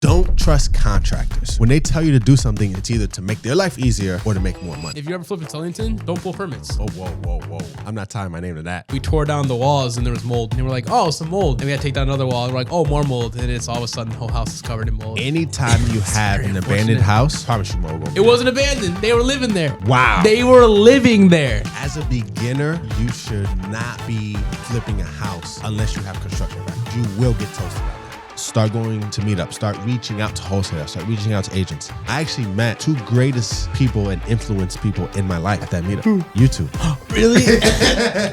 Don't trust contractors. When they tell you to do something, it's either to make their life easier or to make more money. If you ever flip in Tillington, don't pull permits. Oh, whoa. I'm not tying my name to that. We tore down the walls and there was mold. And we're like, oh, some mold. And we had to take down another wall. And we're like, oh, more mold. And it's all of a sudden the whole house is covered in mold. Anytime you have an abandoned house, I promise you more will. It wasn't abandoned. They were living there. Wow. They were living there. As a beginner, you should not be flipping a house unless you have construction background. You will get toasted. Start going to meetups, start reaching out to wholesalers, start reaching out to agents. I actually met two greatest people and influence people in my life at that meetup. You two. Really?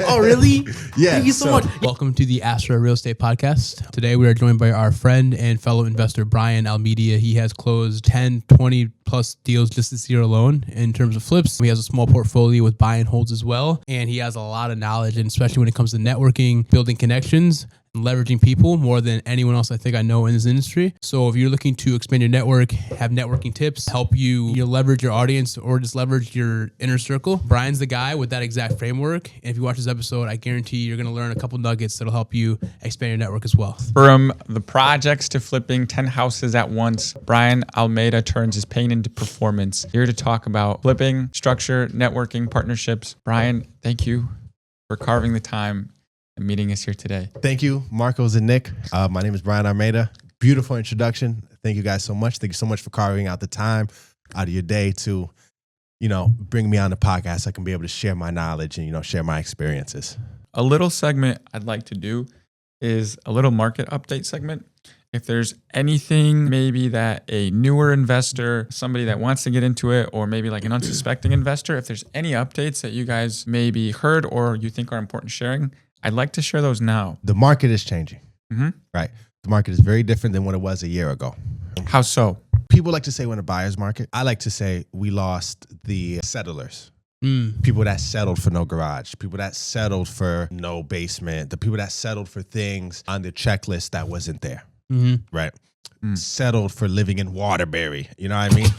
Oh, really? Yeah. Thank you so much. Welcome to the Astra Real Estate Podcast. Today we are joined by our friend and fellow investor, Brian Almeida. He has closed 10, 20 plus deals just this year alone in terms of flips. He has a small portfolio with buy and holds as well. And he has a lot of knowledge, and especially when it comes to networking, building connections, leveraging people more than anyone else I think I know in this industry. So if you're looking to expand your network, have networking tips, help you leverage your audience or just leverage your inner circle, Brian's the guy with that exact framework. And if you watch this episode, I guarantee you're going to learn a couple nuggets that'll help you expand your network as well. From the projects to flipping 10 houses at once, Brian Almeida turns his pain into performance. Here to talk about flipping, structure, networking, partnerships. Brian, thank you for carving the time and meeting us here today. Thank you, Marcos and Nick. My name is Brian Almeida. Beautiful introduction. Thank you guys so much. Thank you so much for carving out the time out of your day to, bring me on the podcast. So I can be able to share my knowledge and, share my experiences. A little segment I'd like to do is a little market update segment. If there's anything maybe that a newer investor, somebody that wants to get into it, or maybe like an unsuspecting investor, if there's any updates that you guys maybe heard or you think are important sharing, I'd like to share those now. The market is changing, right? The market is very different than what it was a year ago. How so? People like to say we're in a buyer's market. I like to say we lost the settlers. People that settled for no garage, people that settled for no basement, the people that settled for things on the checklist that wasn't there, right? Settled for living in Waterbury, you know what I mean?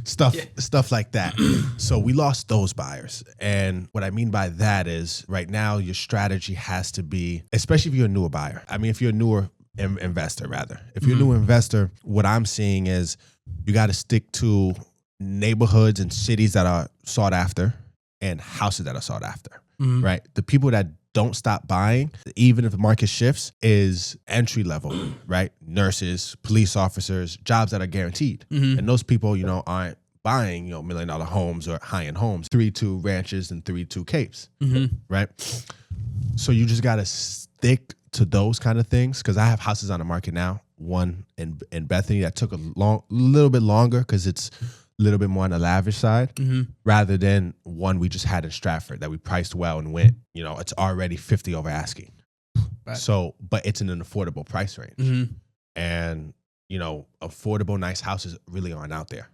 Stuff like that. So we lost those buyers. And what I mean by that is right now your strategy has to be, especially if you're a newer buyer. I mean, if you're a newer investor, rather. If you're a new investor, what I'm seeing is you got to stick to neighborhoods and cities that are sought after and houses that are sought after, right? The people that don't stop buying, even if the market shifts, is entry level, right? Nurses, police officers, jobs that are guaranteed. And those people, aren't buying, $1 million homes or high-end homes, 3-2 ranches and 3-2 capes, right? So you just got to stick to those kind of things. Cause I have houses on the market now, one in Bethany that took a little bit longer cause it's a little bit more on the lavish side rather than one we just had in Stratford that we priced well and went, it's already 50 over asking. Right. So, but it's in an affordable price range. And, affordable, nice houses really aren't out there.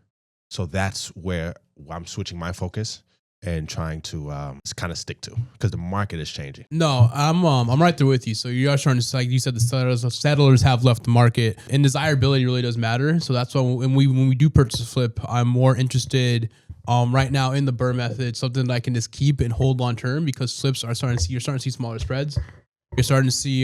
So that's where I'm switching my focus and trying to kind of stick to because the market is changing. No, I'm right there with you. So you are starting to, like you said, the settlers have left the market, and desirability really does matter. So that's why when we do purchase a flip, I'm more interested right now in the burr method, something that I can just keep and hold long term because flips are you're starting to see smaller spreads. You're starting to see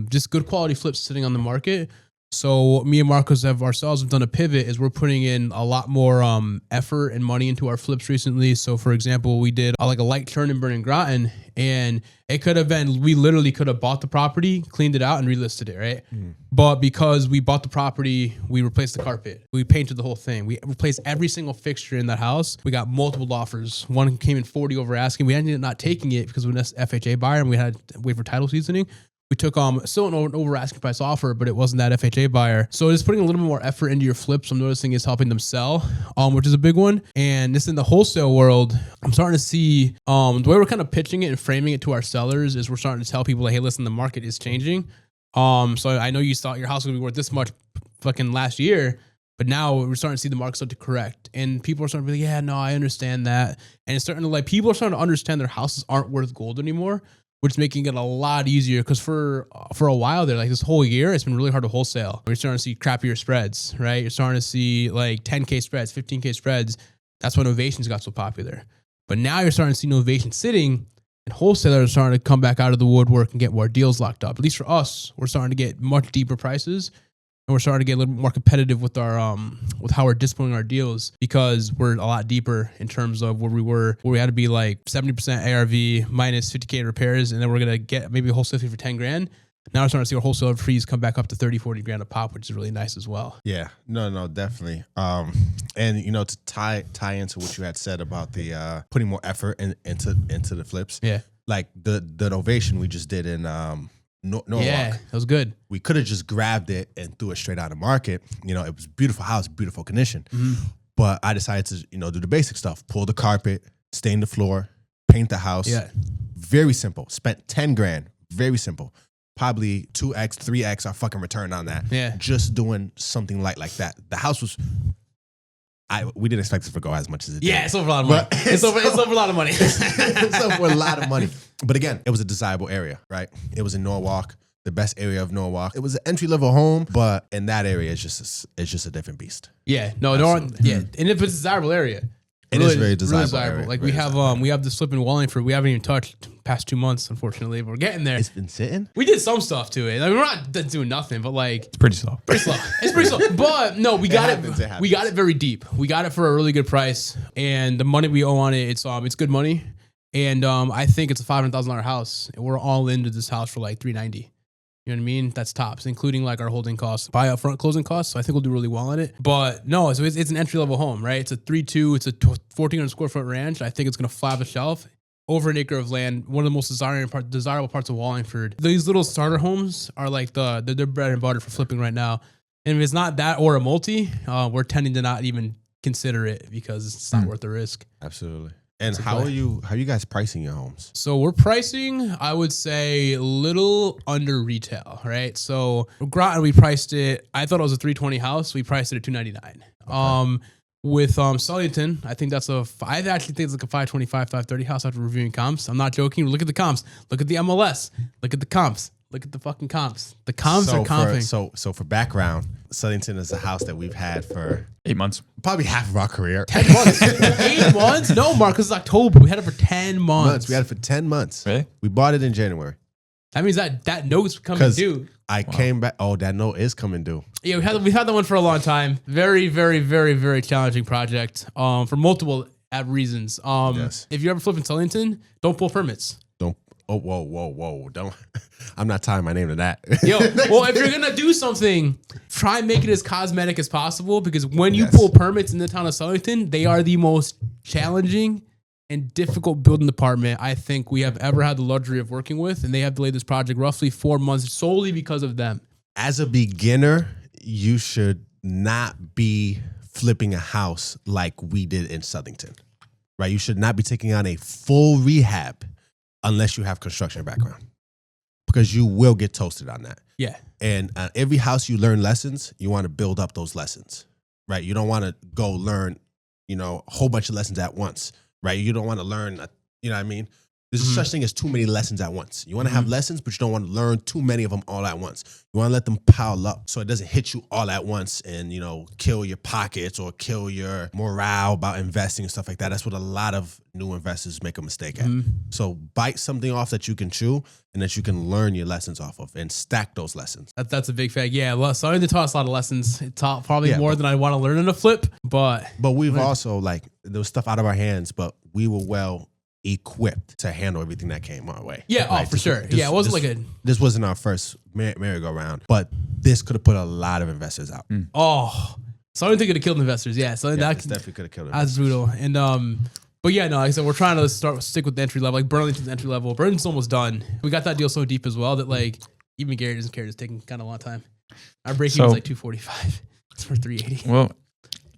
just good quality flips sitting on the market. So me and Marcos have done a pivot is we're putting in a lot more effort and money into our flips recently. So for example, we did like a light turn and burn in Groton, and it could have been, we literally could have bought the property, cleaned it out and relisted it, right? But because we bought the property, we replaced the carpet. We painted the whole thing. We replaced every single fixture in that house. We got multiple offers. One came in 40 over asking. We ended up not taking it because we were an FHA buyer and we had to wait for title seasoning. We took still an over asking price offer, but it wasn't that FHA buyer. So just putting a little bit more effort into your flips, I'm noticing is helping them sell, which is a big one. And this in the wholesale world, I'm starting to see the way we're kind of pitching it and framing it to our sellers is we're starting to tell people like, hey, listen, the market is changing. So I know you thought your house was gonna be worth this much fucking last year, but now we're starting to see the market start to correct. And people are starting to be like, yeah, no, I understand that. And it's starting to people are starting to understand their houses aren't worth gold anymore, which is making it a lot easier because for a while there, like this whole year, it's been really hard to wholesale. You're starting to see crappier spreads, right? You're starting to see like 10K spreads, 15K spreads. That's when novations got so popular. But now you're starting to see novation sitting and wholesalers are starting to come back out of the woodwork and get more deals locked up. At least for us, we're starting to get much deeper prices. we're starting to get a little more competitive with our with how we're disciplining our deals, because we're a lot deeper in terms of where we had to be like 70% ARV minus 50K repairs, and then we're gonna get maybe a wholesale fee for 10 grand. Now we're starting to see our wholesale fees come back up to 30, 40 grand a pop, which is really nice as well. Yeah, no, definitely. And to tie into what you had said about the putting more effort into the flips. Yeah. Like the novation we just did in Norwalk. Yeah, that was good. We could have just grabbed it and threw it straight out of market. It was a beautiful house, beautiful condition. Mm-hmm. But I decided to, do the basic stuff. Pull the carpet, stain the floor, paint the house. Yeah. Very simple. Spent 10 grand. Very simple. Probably 2x, 3x our fucking return on that. Yeah. Just doing something like that. The house was... we didn't expect it to go as much as it did. Yeah, it's over a lot of money. It's over a lot of money. It's over a lot of money. But again, it was a desirable area, right? It was in Norwalk, the best area of Norwalk. It was an entry-level home, but in that area, it's just a different beast. Yeah, no, yeah, and if it's a desirable area. It really, is very desirable. Really desirable. Like we have this flip in Wallingford. We haven't even touched past 2 months, unfortunately. But we're getting there. It's been sitting. We did some stuff to it. Like, we're not doing nothing, but like It's pretty slow. It's pretty slow. But no, we got it. We got it very deep. We got it for a really good price, and the money we owe on it, it's good money. And I think it's a $500,000 house, and we're all into this house for like $390,000. You know what I mean? That's tops, including like our holding costs, buy upfront closing costs. So I think we'll do really well on it. But no, so it's an entry level home, right? It's a 3.2. It's a 1,400 square foot ranch. I think it's gonna fly off the shelf. Over an acre of land, one of the most desirable parts of Wallingford. These little starter homes are like they're bread and butter for flipping right now. And if it's not that or a multi, we're tending to not even consider it because it's not worth the risk. Absolutely. And how are you guys pricing your homes? So we're pricing, I would say, a little under retail, right? So Groton, we priced it, I thought it was a 320 house. We priced it at 299. Okay. With Sullyton, I think I actually think it's like a 525, 530 house after reviewing comps. I'm not joking. Look at the comps. Look at the MLS. Look at the comps. Look at the fucking comps. The comps are comping. So for background, Sullyton is a house that we've had for 8 months. Probably half of our career. 10 months. 8 months? No, Marcus, it's October. We had it for 10 months. We had it for 10 months. Really? We bought it in January. That means that note's coming due. I came back. Oh, that note is coming due. Yeah, we've had that one for a long time. Very, very, very, very challenging project. For multiple reasons. Yes. If you're ever flipping Sullyton, don't pull permits. Don't. Oh, whoa! Don't. I'm not tying my name to that. Yo, well, if you're gonna do something, try and make it as cosmetic as possible, because when you pull permits in the town of Sullyton, they are the most challenging and difficult building department I think we have ever had the luxury of working with, and they have delayed this project roughly 4 months solely because of them. As a beginner, you should not be flipping a house like we did in Southington, right? You should not be taking on a full rehab unless you have construction background, because you will get toasted on that. Yeah. And every house you learn lessons, you want to build up those lessons, right? You don't want to go learn, a whole bunch of lessons at once, right? You don't want to learn, you know what I mean? There's such thing as too many lessons at once. You want to have lessons, but you don't want to learn too many of them all at once. You want to let them pile up so it doesn't hit you all at once and, kill your pockets or kill your morale about investing and stuff like that. That's what a lot of new investors make a mistake at. So bite something off that you can chew and that you can learn your lessons off of and stack those lessons. That's a big fact. Yeah, so they taught us a lot of lessons. It taught probably more than I want to learn in a flip, but we've also, there was stuff out of our hands, but we were well equipped to handle everything that came our way. Yeah, for sure. It wasn't this wasn't our first merry-go-round, but this could have put a lot of investors out. Oh, so I don't think it could have killed investors. Yeah, so that definitely could have killed That's investors. brutal. And but yeah, no, like I said, we're trying to stick with the entry level. Like Burlington's entry level. Burlington's almost done. We got that deal so deep as well that like even Gary doesn't care. It's taking kind of a long time. Our break even was like 245. It's for 380. Well,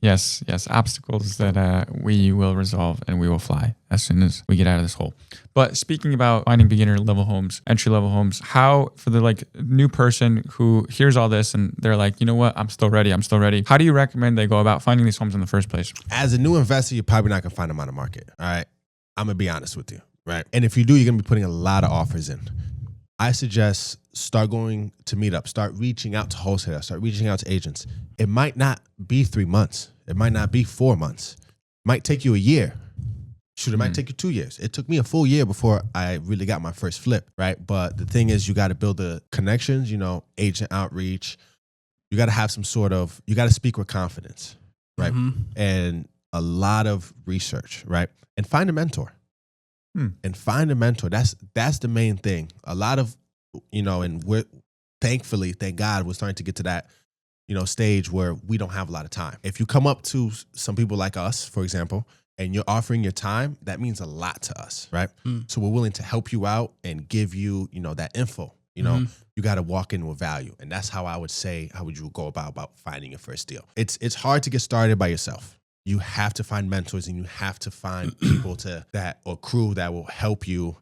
yes, obstacles that we will resolve and we will fly as soon as we get out of this hole. But speaking about finding beginner level homes, entry level homes, how for the new person who hears all this and they're like, you know what, I'm still ready. How do you recommend they go about finding these homes in the first place? As a new investor, you're probably not gonna find them on the market. All right, I'm gonna be honest with you, right? And if you do, you're gonna be putting a lot of offers in. I suggest start going to meetups, start reaching out to wholesalers, start reaching out to agents. It might not be 3 months. It might not be 4 months. It might take you a year. Shoot, it might take you 2 years. It took me a full year before I really got my first flip, right? But the thing is, you got to build the connections, agent outreach, you got to have some sort of, you got to speak with confidence, right? And a lot of research, right? And find a mentor. And find a mentor. That's the main thing. A lot of, and we're thankfully, thank God, we're starting to get to that, stage where we don't have a lot of time. If you come up to some people like us, for example, and you're offering your time, that means a lot to us, right? So we're willing to help you out and give you, that info. You got to walk in with value. And that's how I would say, how would you go about finding your first deal? It's hard to get started by yourself. You have to find mentors and you have to find people or crew that will help you,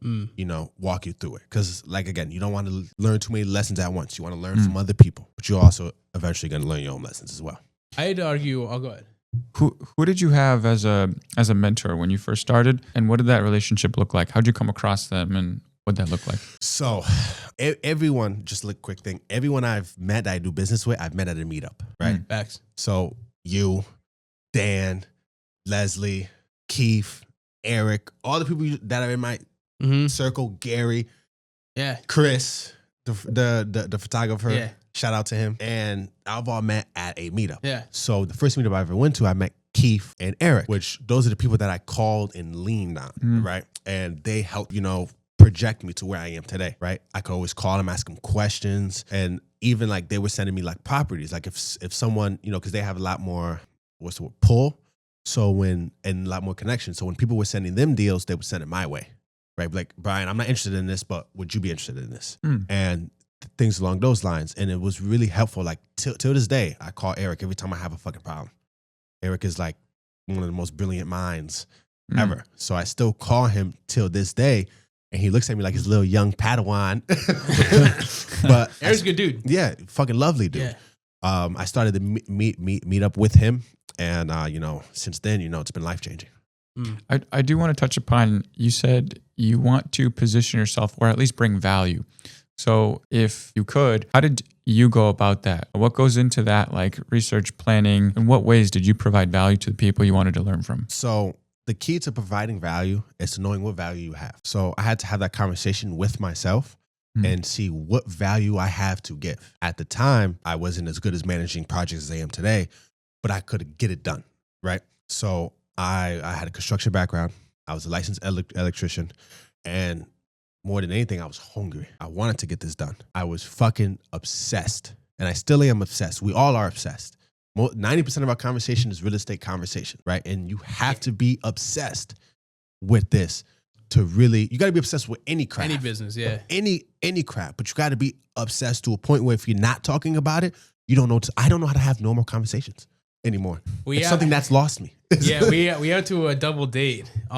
walk you through it. Because again, you don't want to learn too many lessons at once. You want to learn from other people, but you're also eventually going to learn your own lessons as well. I'd argue, I'll go ahead. Who did you have as a mentor when you first started, and what did that relationship look like? How'd you come across them, and what'd that look like? So everyone, just a quick thing, everyone I've met that I do business with, I've met at a meetup, right? Facts. So you, Dan, Leslie, Keith, Eric, all the people that are in my circle, Gary, Chris, the photographer, shout out to him, and I've all met at a meetup. Yeah. So the first meetup I ever went to, I met Keith and Eric, which those are the people that I called and leaned on, right? And they helped, project me to where I am today, right? I could always call them, ask them questions, and even they were sending me properties. If someone, because they have a lot more, pull. So and a lot more connection. So when people were sending them deals, they would send it my way, right? Like, Brian, I'm not interested in this, but would you be interested in this? And things along those lines. And it was really helpful. Till this day, I call Eric every time I have a fucking problem. Eric is one of the most brilliant minds ever. So I still call him till this day. And he looks at me like his little young Padawan. But Eric's a good dude. Yeah, fucking lovely dude. Yeah. I started to meet up with him. And, since then, it's been life-changing. I do want to touch upon, you said you want to position yourself or at least bring value. So if you could, how did you go about that? What goes into that, research planning? In what ways did you provide value to the people you wanted to learn from? So the key to providing value is to knowing what value you have. So I had to have that conversation with myself and see what value I have to give. At the time, I wasn't as good as managing projects as I am today, but I could get it done, right? So I had a construction background. I was a licensed electrician. And more than anything, I was hungry. I wanted to get this done. I was fucking obsessed. And I still am obsessed. We all are obsessed. 90% of our conversation is real estate conversation, right? And you have to be obsessed with this to really, you got to be obsessed with any craft. Any business, yeah. Any craft, but you got to be obsessed to a point where if you're not talking about it, you don't know. I don't know how to have normal conversations anymore. It's something that's lost me. Yeah, we went to a double date. We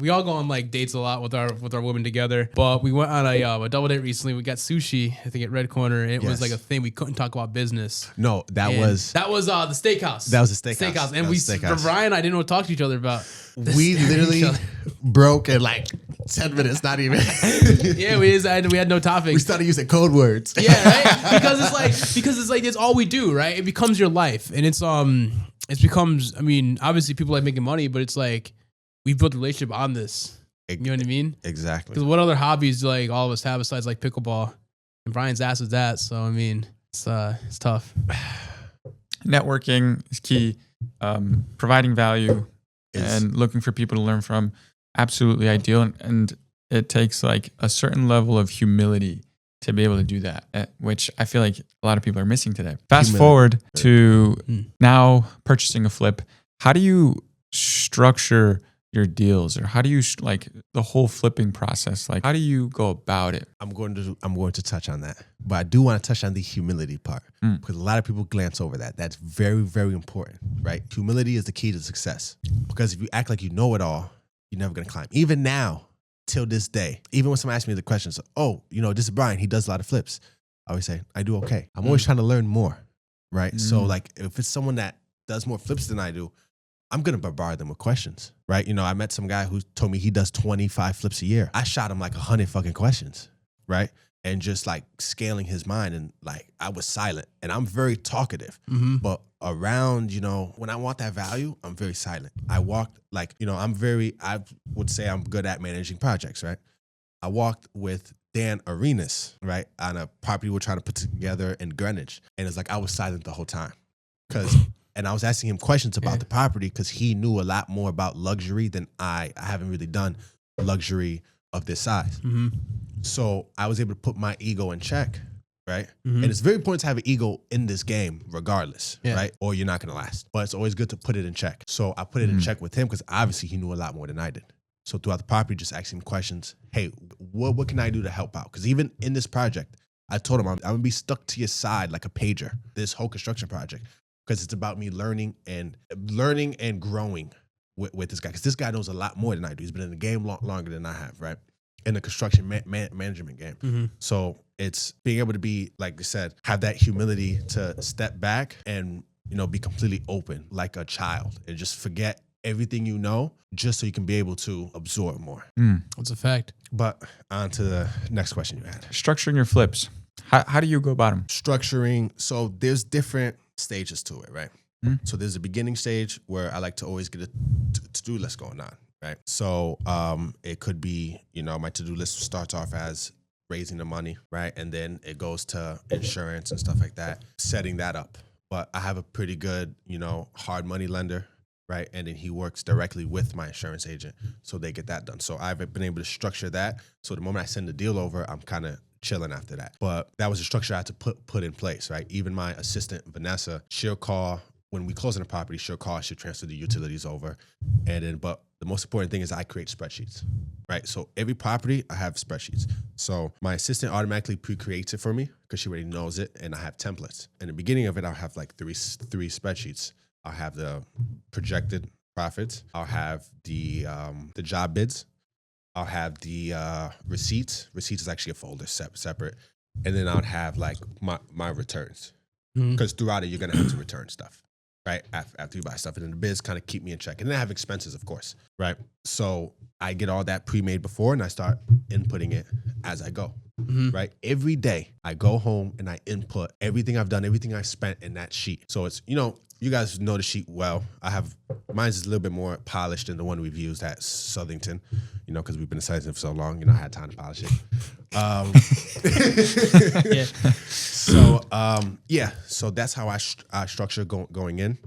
all go on dates a lot with our women together, but we went on a double date recently. We got sushi, I think at Red Corner. It was a thing. We couldn't talk about business. No, that was the steakhouse. That was the steakhouse. And for Brian and I didn't know what to talk to each other about. We literally broke in 10 minutes, not even. Yeah, we had no topics. We started using code words. Yeah, right? Because it's all we do, right? It becomes your life. And it becomes, obviously people like making money, but it's we've built a relationship on this. You know what I mean? Exactly. Because what other hobbies do all of us have besides pickleball? And Brian's ass is that. So, it's tough. Networking is key. Providing value and looking for people to learn from. Absolutely ideal. And it takes a certain level of humility to be able to do that, which I feel like a lot of people are missing today. Fast forward to now purchasing a flip. How do you structure your deals, or how do you the whole flipping process? How do you go about it? I'm going to touch on that, but I do want to touch on the humility part because a lot of people glance over that. That's very, very important, right? Humility is the key to success, because if you act like you know it all, you're never going to climb. Even now, till this day, even when someone asks me the questions, this is Brian, he does a lot of flips. I always say, I do okay. I'm always trying to learn more, right? So if it's someone that does more flips than I do, I'm going to bombard them with questions, right? I met some guy who told me he does 25 flips a year. I shot him 100 fucking questions, right? And just scaling his mind, and I was silent, and I'm very talkative, but around, when I want that value, I'm very silent. I walked I would say I'm good at managing projects, right? I walked with Dan Arenas, right, on a property we're trying to put together in Greenwich. And it's like I was silent the whole time. And I was asking him questions about the property because he knew a lot more about luxury than I haven't really done luxury of this size. Mm-hmm. So I was able to put my ego in check, right? Mm-hmm. And it's very important to have an ego in this game regardless, right? Or you're not going to last. But it's always good to put it in check. So I put it in check with him because obviously he knew a lot more than I did. So throughout the property, just asking him questions. Hey, what can I do to help out? Because even in this project, I told him I'm going to be stuck to your side like a pager, this whole construction project. Because it's about me learning and growing with this guy. Because this guy knows a lot more than I do. He's been in the game longer than I have, right? In the construction management game. Mm-hmm. So it's being able to be, like I said, have that humility to step back and, be completely open like a child and just forget everything you know just so you can be able to absorb more. That's a fact. But on to the next question you had. Structuring your flips. How do you go about them? Structuring. So there's different stages to it, right? So there's a beginning stage where I like to always get a to-do list going on, right? So it could be, my to-do list starts off as raising the money, right? And then it goes to insurance and stuff like that, setting that up. But I have a pretty good, hard money lender, right? And then he works directly with my insurance agent, so they get that done. So I've been able to structure that. So the moment I send the deal over, I'm kind of chilling after that. But that was a structure I had to put in place, right? Even my assistant, Vanessa, she'll call when we close on the property, she'll transfer the utilities over. And then, but the most important thing is I create spreadsheets, right? So every property, I have spreadsheets. So my assistant automatically pre-creates it for me because she already knows it, and I have templates. In the beginning of it, I'll have like three spreadsheets. I'll have the projected profits. I'll have the job bids. I'll have the receipts. Receipts is actually a folder separate. And then I'll have like my returns. Because throughout it, you're going to have to return stuff, right? After you buy stuff. And then the bids kind of keep me in check. And then I have expenses, of course, right? So I get all that pre-made before and I start inputting it as I go, right? Every day I go home and I input everything I've done, everything I spent in that sheet. So it's, you guys know the sheet well. Mine's is a little bit more polished than the one we've used at Southington, because we've been assisting for so long, I had time to polish it. So that's how I structure going in.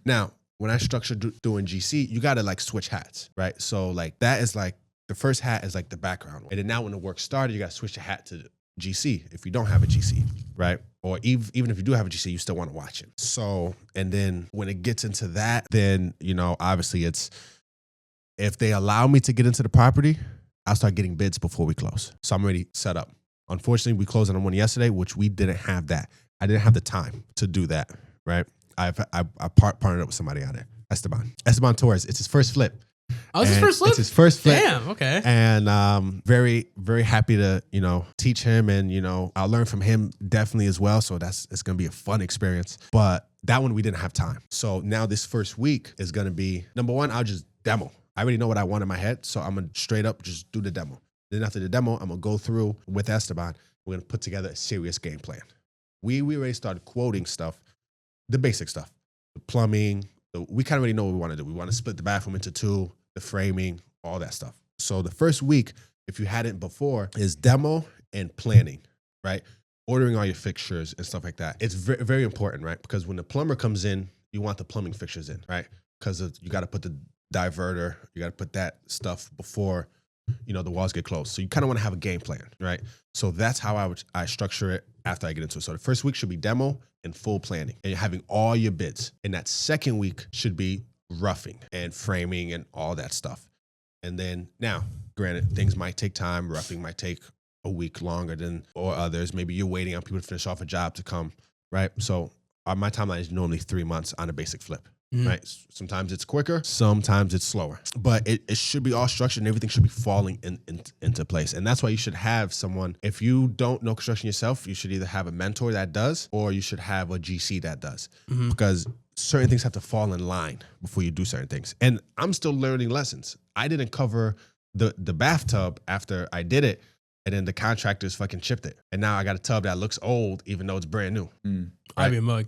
Now, when I structure doing GC, you got to like switch hats, right? So like that is like, the first hat is like the background. And then now when the work started, you got to switch the hat to GC if you don't have a GC, right? Or even if you do have a GC, you still want to watch it. So, and then when it gets into that, then, obviously it's, if they allow me to get into the property, I'll start getting bids before we close. So I'm already set up. Unfortunately, we closed on one yesterday, which we didn't have that. I didn't have the time to do that, right? I partnered up with somebody on it, Esteban Torres. It's his first flip. Oh, it's his first flip? It's his first flip. Damn, okay. And very, very happy to, teach him, and, I'll learn from him definitely as well. So it's going to be a fun experience. But that one, we didn't have time. So now this first week is going to be, number one, I'll just demo. I already know what I want in my head. So I'm going to straight up just do the demo. Then after the demo, I'm going to go through with Esteban. We're going to put together a serious game plan. We already started quoting stuff, the basic stuff, the plumbing. We kind of already know what we want to do. We want to split the bathroom into two, the framing, all that stuff. So the first week, if you hadn't before, is demo and planning, right? Ordering all your fixtures and stuff like that. It's very, very important, right? Because when the plumber comes in, you want the plumbing fixtures in, right? Because you got to put the diverter, you got to put that stuff before, the walls get closed. So you kind of want to have a game plan, right? So that's how I structure it after I get into it. So the first week should be demo and full planning, and you're having all your bids. And that second week should be roughing and framing and all that stuff. And then now, granted, things might take time. Roughing might take a week longer or others. Maybe you're waiting on people to finish off a job to come, right? So my timeline is normally 3 months on a basic flip. Right. Sometimes it's quicker, sometimes it's slower, but it should be all structured and everything should be falling into place. And that's why you should have someone, if you don't know construction yourself, you should either have a mentor that does, or you should have a GC that does, because certain things have to fall in line before you do certain things. And I'm still learning lessons. I didn't cover the bathtub after I did it, and then the contractors fucking chipped it. And now I got a tub that looks old, even though it's brand new. Right? I'd be a mug.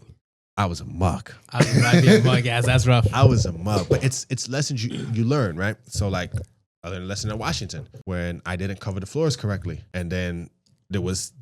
I was a mug. I'd be a mug, ass. That's rough. I was a mug, but it's lessons you learn, right? So like I learned a lesson in Washington when I didn't cover the floors correctly. And then there was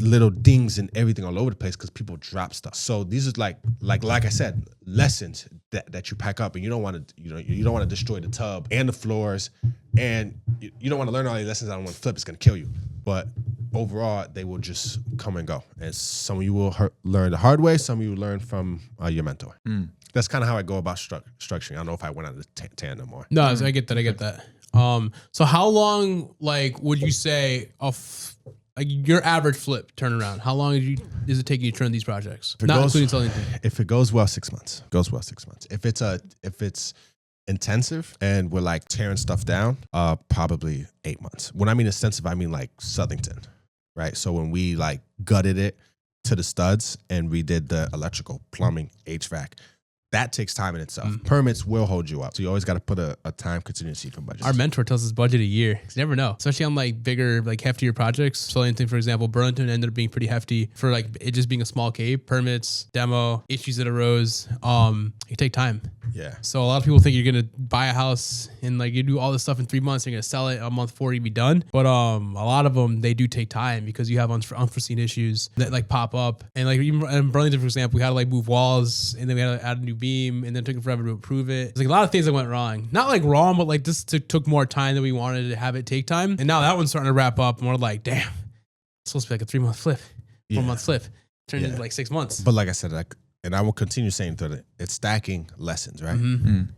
little dings and everything all over the place because people drop stuff. So these are like I said, lessons that you pack up, and you don't want to, you don't want to destroy the tub and the floors, and you don't want to learn all these lessons on one flip. It's going to kill you. But overall, they will just come and go. And some of you will learn the hard way. Some of you will learn from your mentor. That's kind of how I go about structuring. I don't know if I went on the tandem more. No, I get that. I get that. So how long, like, would you say like your average flip turnaround? How long is it taking you to turn these projects? Not including selling anything. If it goes well, 6 months. Goes well, 6 months. If it's intensive and we're like tearing stuff down, probably 8 months. When I mean intensive, I mean like Southington, right? So when we like gutted it to the studs and we did the electrical, plumbing, HVAC, that takes time in itself. Permits will hold you up. So you always got to put a time contingency for budgets. Our mentor tells us budget a year. You never know. Especially on like bigger, like heftier projects. So anything, for example, Burlington ended up being pretty hefty for like it just being a small cave. Permits, demo, issues that arose. It take time. Yeah. So a lot of people think you're going to buy a house and like you do all this stuff in 3 months. You're going to sell it a month before you be done. But a lot of them, they do take time because you have unforeseen issues that like pop up. And like even in Burlington, for example, we had to like move walls and then we had to add a new beam and then it took forever to approve it. There's like a lot of things that went wrong. Not like wrong, but like this took more time than we wanted to have it take time. And now that one's starting to wrap up and we're like, damn, it's supposed to be like a 3 month flip, 4 month flip. Turned into like 6 months. But like I said, and I will continue saying that it's stacking lessons, right?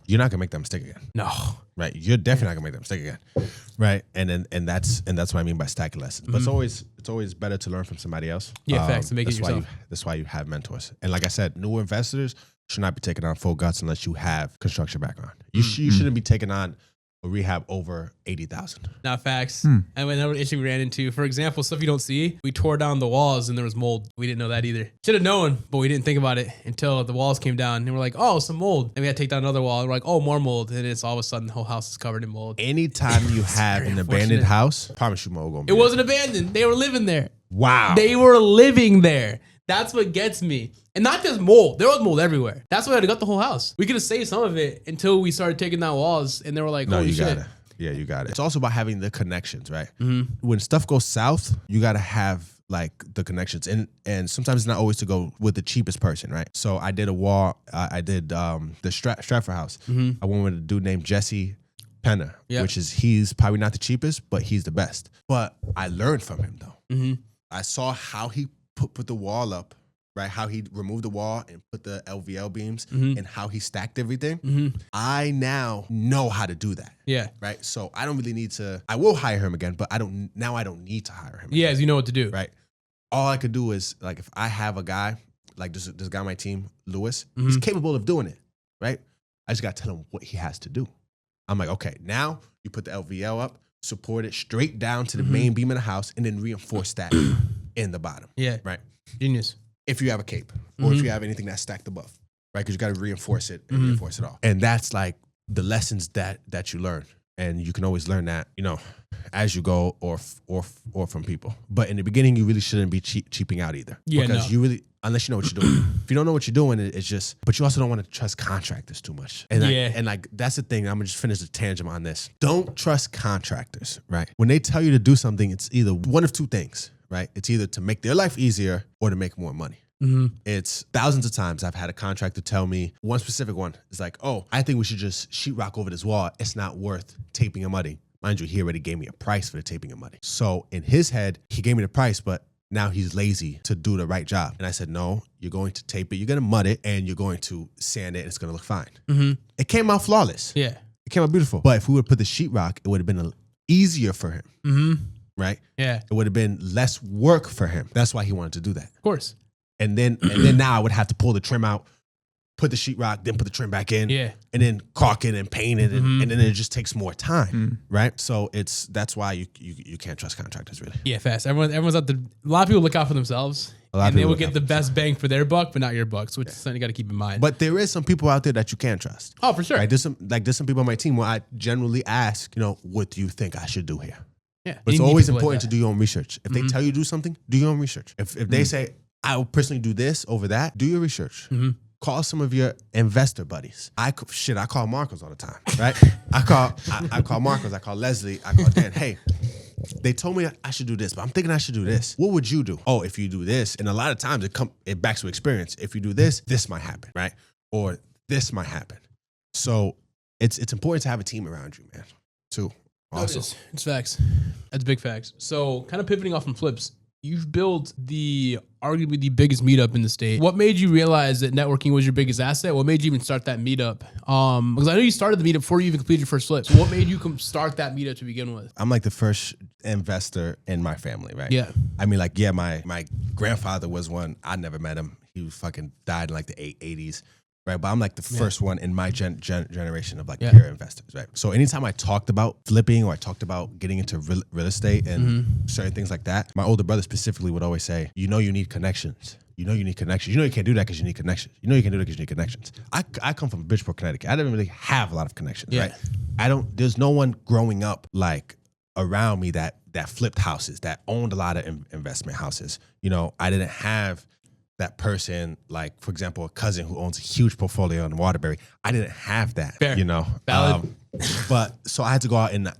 You're not gonna make that mistake again. No. Right. You're definitely not gonna make that mistake again. Right. And that's what I mean by stacking lessons. But it's always better to learn from somebody else. Yeah, facts, to make it yourself. That's why you have mentors. And like I said, new investors should not be taking on full guts unless you have construction background. You shouldn't be taking on a rehab over 80,000. Not facts. And another issue we ran into, for example, stuff you don't see, we tore down the walls and there was mold. We didn't know that either. Should have known, but we didn't think about it until the walls came down and we're like, oh, some mold. And we had to take down another wall and we're like, oh, more mold. And it's all of a sudden the whole house is covered in mold. Anytime you have an abandoned house, I promise you mold gonna be It wasn't abandoned. They were living there. Wow. They were living there. That's what gets me. And not just mold. There was mold everywhere. That's why I got the whole house. We could have saved some of it until we started taking down walls and they were like, no, holy you shit. got it. Yeah, you got it. It's also about having the connections, right? When stuff goes south, you got to have like the connections. And sometimes it's not always to go with the cheapest person, right? So I did a wall. I did the Stratford house. I went with a dude named Jesse Penna, which is, he's probably not the cheapest, but he's the best. But I learned from him though. I saw how he put the wall up, right? How he removed the wall and put the LVL beams and how he stacked everything. I now know how to do that. Yeah. Right. So I don't really need to, I will hire him again, but I don't need to hire him. Yeah. As you know what to do. Right. All I could do is like, if I have a guy, like this guy on my team, Lewis, he's capable of doing it. Right. I just got to tell him what he has to do. I'm like, okay, now you put the LVL up, support it straight down to the main beam of the house and then reinforce that in the bottom. Yeah. Right. Genius. If you have a cape or if you have anything that's stacked above, right? Because you got to reinforce it and reinforce it all. And that's like the lessons that you learn. And you can always learn that, as you go or from people. But in the beginning, you really shouldn't be cheaping out either. Yeah, because you really, unless you know what you're doing. If you don't know what you're doing, it's just, but you also don't want to trust contractors too much. And like, that's the thing. I'm going to just finish the tangent on this. Don't trust contractors, right? When they tell you to do something, it's either one of two things, right? It's either to make their life easier or to make more money. It's thousands of times I've had a contractor tell me, one specific one is like, oh, I think we should just sheetrock over this wall. It's not worth taping and mudding. Mind you, he already gave me a price for the taping and mudding. So in his head, he gave me the price, but now he's lazy to do the right job. And I said, no, you're going to tape it, you're going to mud it, and you're going to sand it, and it's going to look fine. It came out flawless. Yeah. It came out beautiful. But if we would put the sheetrock, it would have been easier for him. Right? Yeah. It would have been less work for him. That's why he wanted to do that. Of course. And then now I would have to pull the trim out, put the sheetrock, then put the trim back in, and then caulk it and paint it, and then it just takes more time, right? So that's why you can't trust contractors really. Yeah, fast. Everyone's out there. A lot of people look out for themselves, and they will get the best bang for their buck, but not your bucks, which is something you got to keep in mind. But there is some people out there that you can trust. Oh, for sure. Right? There's some people on my team where I generally ask, what do you think I should do here? Yeah, but it's always important to do your own research. If they tell you to do something, do your own research. If they say, I will personally do this over that, do your research. Call some of your investor buddies. I call Marcos all the time, right? I call Marcos, I call Leslie, I call Dan. Hey, they told me I should do this, but I'm thinking I should do this. What would you do? Oh, if you do this, and a lot of times it backs to experience. If you do this, this might happen, right? Or this might happen. So it's important to have a team around you, man, too. Also. It's facts. That's big facts. So kind of pivoting off from flips, you've built arguably the biggest meetup in the state. What made you realize that networking was your biggest asset? What made you even start that meetup? Because I know you started the meetup before you even completed your first flip. So what made you start that meetup to begin with? I'm like the first investor in my family, right? Yeah. I mean, like, yeah, my grandfather was one. I never met him. He fucking died in like the 80s. Right, but I'm like the first one in my generation of like pure investors, right? So anytime I talked about flipping or I talked about getting into real estate and certain things like that, my older brother specifically would always say, you need connections. You need connections. You can't do that because you need connections. You can't do that because you need connections. I come from Bridgeport, Connecticut. I didn't really have a lot of connections, right? There's no one growing up like around me that flipped houses, that owned a lot of investment houses. I didn't have that person, like, for example, a cousin who owns a huge portfolio in Waterbury. I didn't have that, Fair. Valid. But so I had to go out and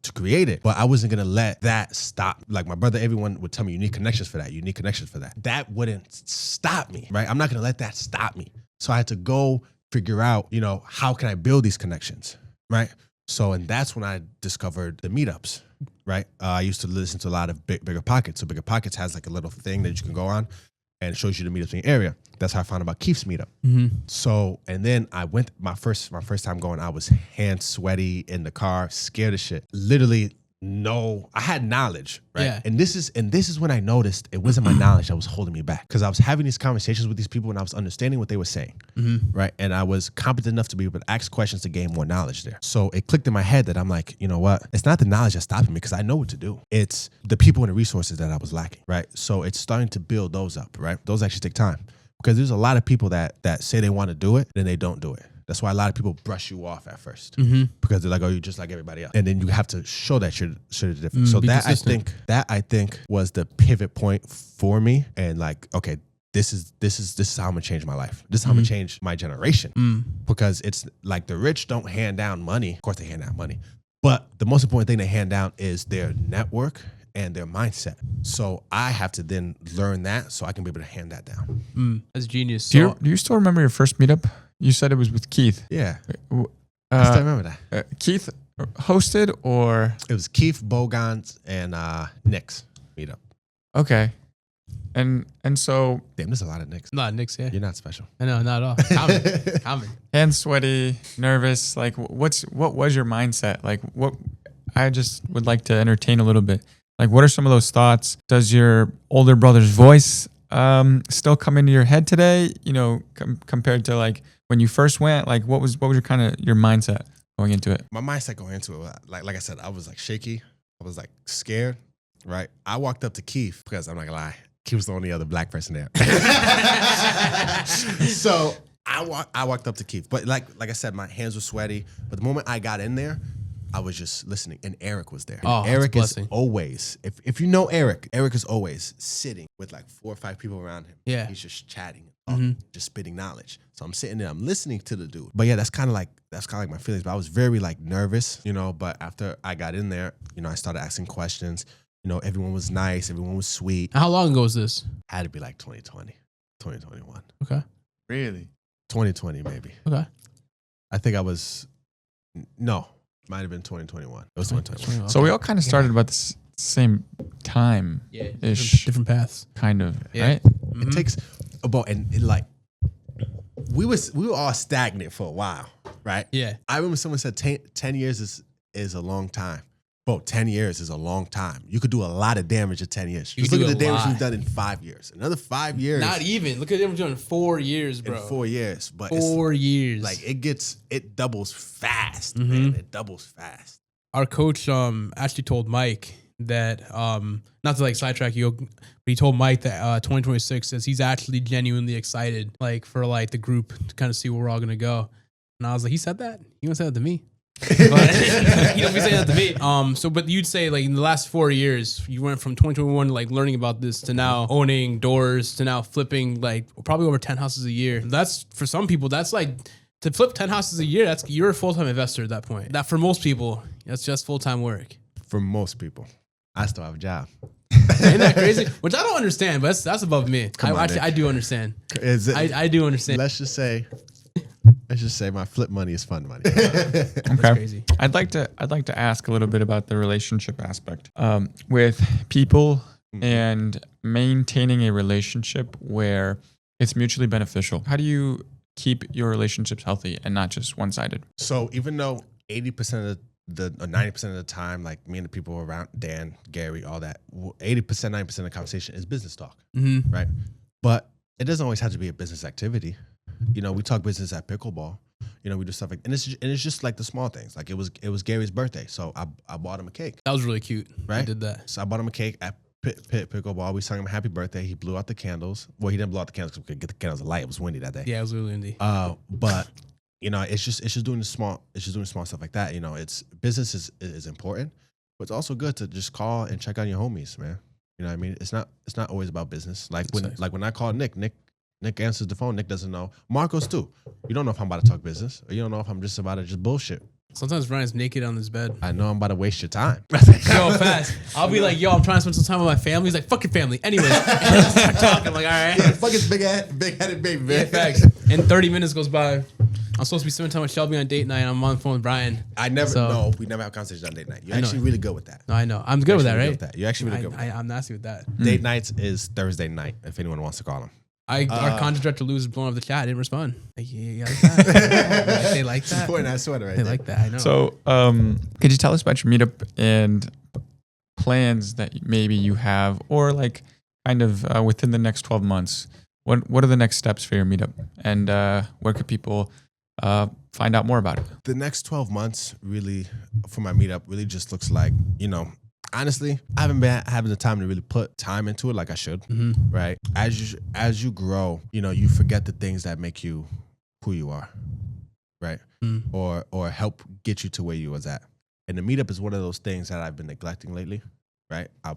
to create it. But I wasn't gonna let that stop. Like my brother, everyone would tell me, you need connections for that. You need connections for that. That wouldn't stop me, right? I'm not gonna let that stop me. So I had to go figure out, how can I build these connections, right? So, and that's when I discovered the meetups, right? I used to listen to a lot of Bigger Pockets. So Bigger Pockets has like a little thing that you can go on, and it shows you the meetups in the area. That's how I found about Keith's meetup. So, and then I went, my first time going, I was hand sweaty in the car, scared as shit. Literally, I had knowledge, right? Yeah. And this is when I noticed it wasn't my knowledge that was holding me back. Because I was having these conversations with these people and I was understanding what they were saying, right? And I was competent enough to be able to ask questions to gain more knowledge there. So it clicked in my head that I'm like, you know what? It's not the knowledge that's stopping me because I know what to do. It's the people and the resources that I was lacking, right? So it's starting to build those up, right? Those actually take time because there's a lot of people that say they want to do it, then they don't do it. That's why a lot of people brush you off at first because they're like, "Oh, you're just like everybody else," and then you have to show that you're different. So that I think was the pivot point for me, and like, okay, this is how I'm gonna change my life. This is how I'm gonna change my generation because it's like the rich don't hand down money. Of course, they hand down money, but the most important thing they hand down is their network and their mindset. So I have to then learn that so I can be able to hand that down. That's genius. Do you still remember your first meetup? You said it was with Keith. Yeah. I still remember that. Keith hosted or? It was Keith, Bogans, and Nick's meetup. Okay. And so. Damn, there's a lot of Nicks. Not Nick's, yeah. You're not special. I know, not at all. Common. Hands sweaty, nervous. Like what was your mindset? Like what, I just would like to entertain a little bit. Like what are some of those thoughts? Does your older brother's voice still come into your head today? Compared to like when you first went, like what was your kind of your mindset going into it? My mindset going into it, like I said, I was like shaky. I was like scared, right? I walked up to Keith because I'm not gonna lie, Keith was the only other black person there. So I walked up to Keith, but like I said, my hands were sweaty. But the moment I got in there, I was just listening, and Eric was there. Oh, Eric is always, if you know Eric is always sitting with like 4 or 5 people around him. Yeah. He's just chatting, just spitting knowledge. So I'm sitting there, I'm listening to the dude. But yeah, that's kind of like my feelings. But I was very like nervous, But after I got in there, I started asking questions. Everyone was nice, everyone was sweet. How long ago was this? Had to be like 2020, 2021. Okay. Really? 2020 maybe. Okay. I think might have been 2021. It was 2021. So we all kind of started about the same time. Yeah. Different paths. Kind of, Yeah. right? It takes about, and it like, we were all stagnant for a while, right? Yeah. I remember someone said 10 years is a long time. Bro, 10 years is a long time. You could do a lot of damage in 10 years. Just look at the damage we've done in 5 years. Another 5 years. Not even. Look at the damage done in 4 years, bro. In 4 years. But 4 years. Like it doubles fast, man. It doubles fast. Our coach actually told Mike that, not to like sidetrack you, but he told Mike that 2026 says he's actually genuinely excited, like for like the group to kind of see where we're all going to go. And I was like, he said that? He gonna say that to me? But you don't be saying that to me. But you'd say like in the last 4 years, you went from 2021 like learning about this to now owning doors to now flipping like probably over 10 houses a year. That's for some people. That's like to flip 10 houses a year. You're a full time investor at that point. That for most people, that's just full time work. For most people, I still have a job. Isn't that crazy? Which I don't understand, but that's above me. I do understand. Is it, I do understand. Let's just say my flip money is fun money. That's crazy. I'd like to ask a little bit about the relationship aspect with people and maintaining a relationship where it's mutually beneficial. How do you keep your relationships healthy and not just one-sided? So even though 80% of or 90% of the time, like me and the people around Dan, Gary, all that, 80%, 90% of the conversation is business talk, right? But it doesn't always have to be a business activity. You know, we talk business at pickleball. You know, we do stuff like, and it's just like the small things. Like it was Gary's birthday, so I bought him a cake. That was really cute. Right? I did that. So I bought him a cake at pickleball. We sung him happy birthday. He blew out the candles. Well, he didn't blow out the candles because we could get the candles alight. It was windy that day. Yeah, it was really windy. But you know, it's just doing the small stuff like that. You know, it's business is important, but it's also good to just call and check on your homies, man. You know what I mean? It's not always about business. Like when I call Nick answers the phone. Nick doesn't know. Marcos too. You don't know if I'm about to talk business, or you don't know if I'm just about to just bullshit. Sometimes Ryan's naked on his bed. I know I'm about to waste your time. Yo, fast. I'll be like, yo, I'm trying to spend some time with my family. He's like, fuck your family. Anyways, and start talking. I'm like, all right. Fuck his big-headed baby, man. Yeah, facts. And 30 minutes goes by. I'm supposed to be spending time with Shelby on date night, and I'm on the phone with Brian. We never have conversations on date night. You're actually really good with that. No, I know. I'm good with that, right? You're actually really good with that. I'm nasty with that. Date nights is Thursday night, if anyone wants to call them. Our content director Lou is blowing up the chat. I didn't respond. Like, yeah, like that. They like that. She's pointing that sweater right They there. like that. I know. So, could you tell us about your meetup and plans that maybe you have, or like kind of within the next 12 months? What are the next steps for your meetup, and where could people find out more about it? The next 12 months really for my meetup really just looks like, you know, honestly, I haven't been having the time to really put time into it like I should, right? As you grow, you know, you forget the things that make you who you are, right? Or help get you to where you was at. And the meetup is one of those things that I've been neglecting lately, right? I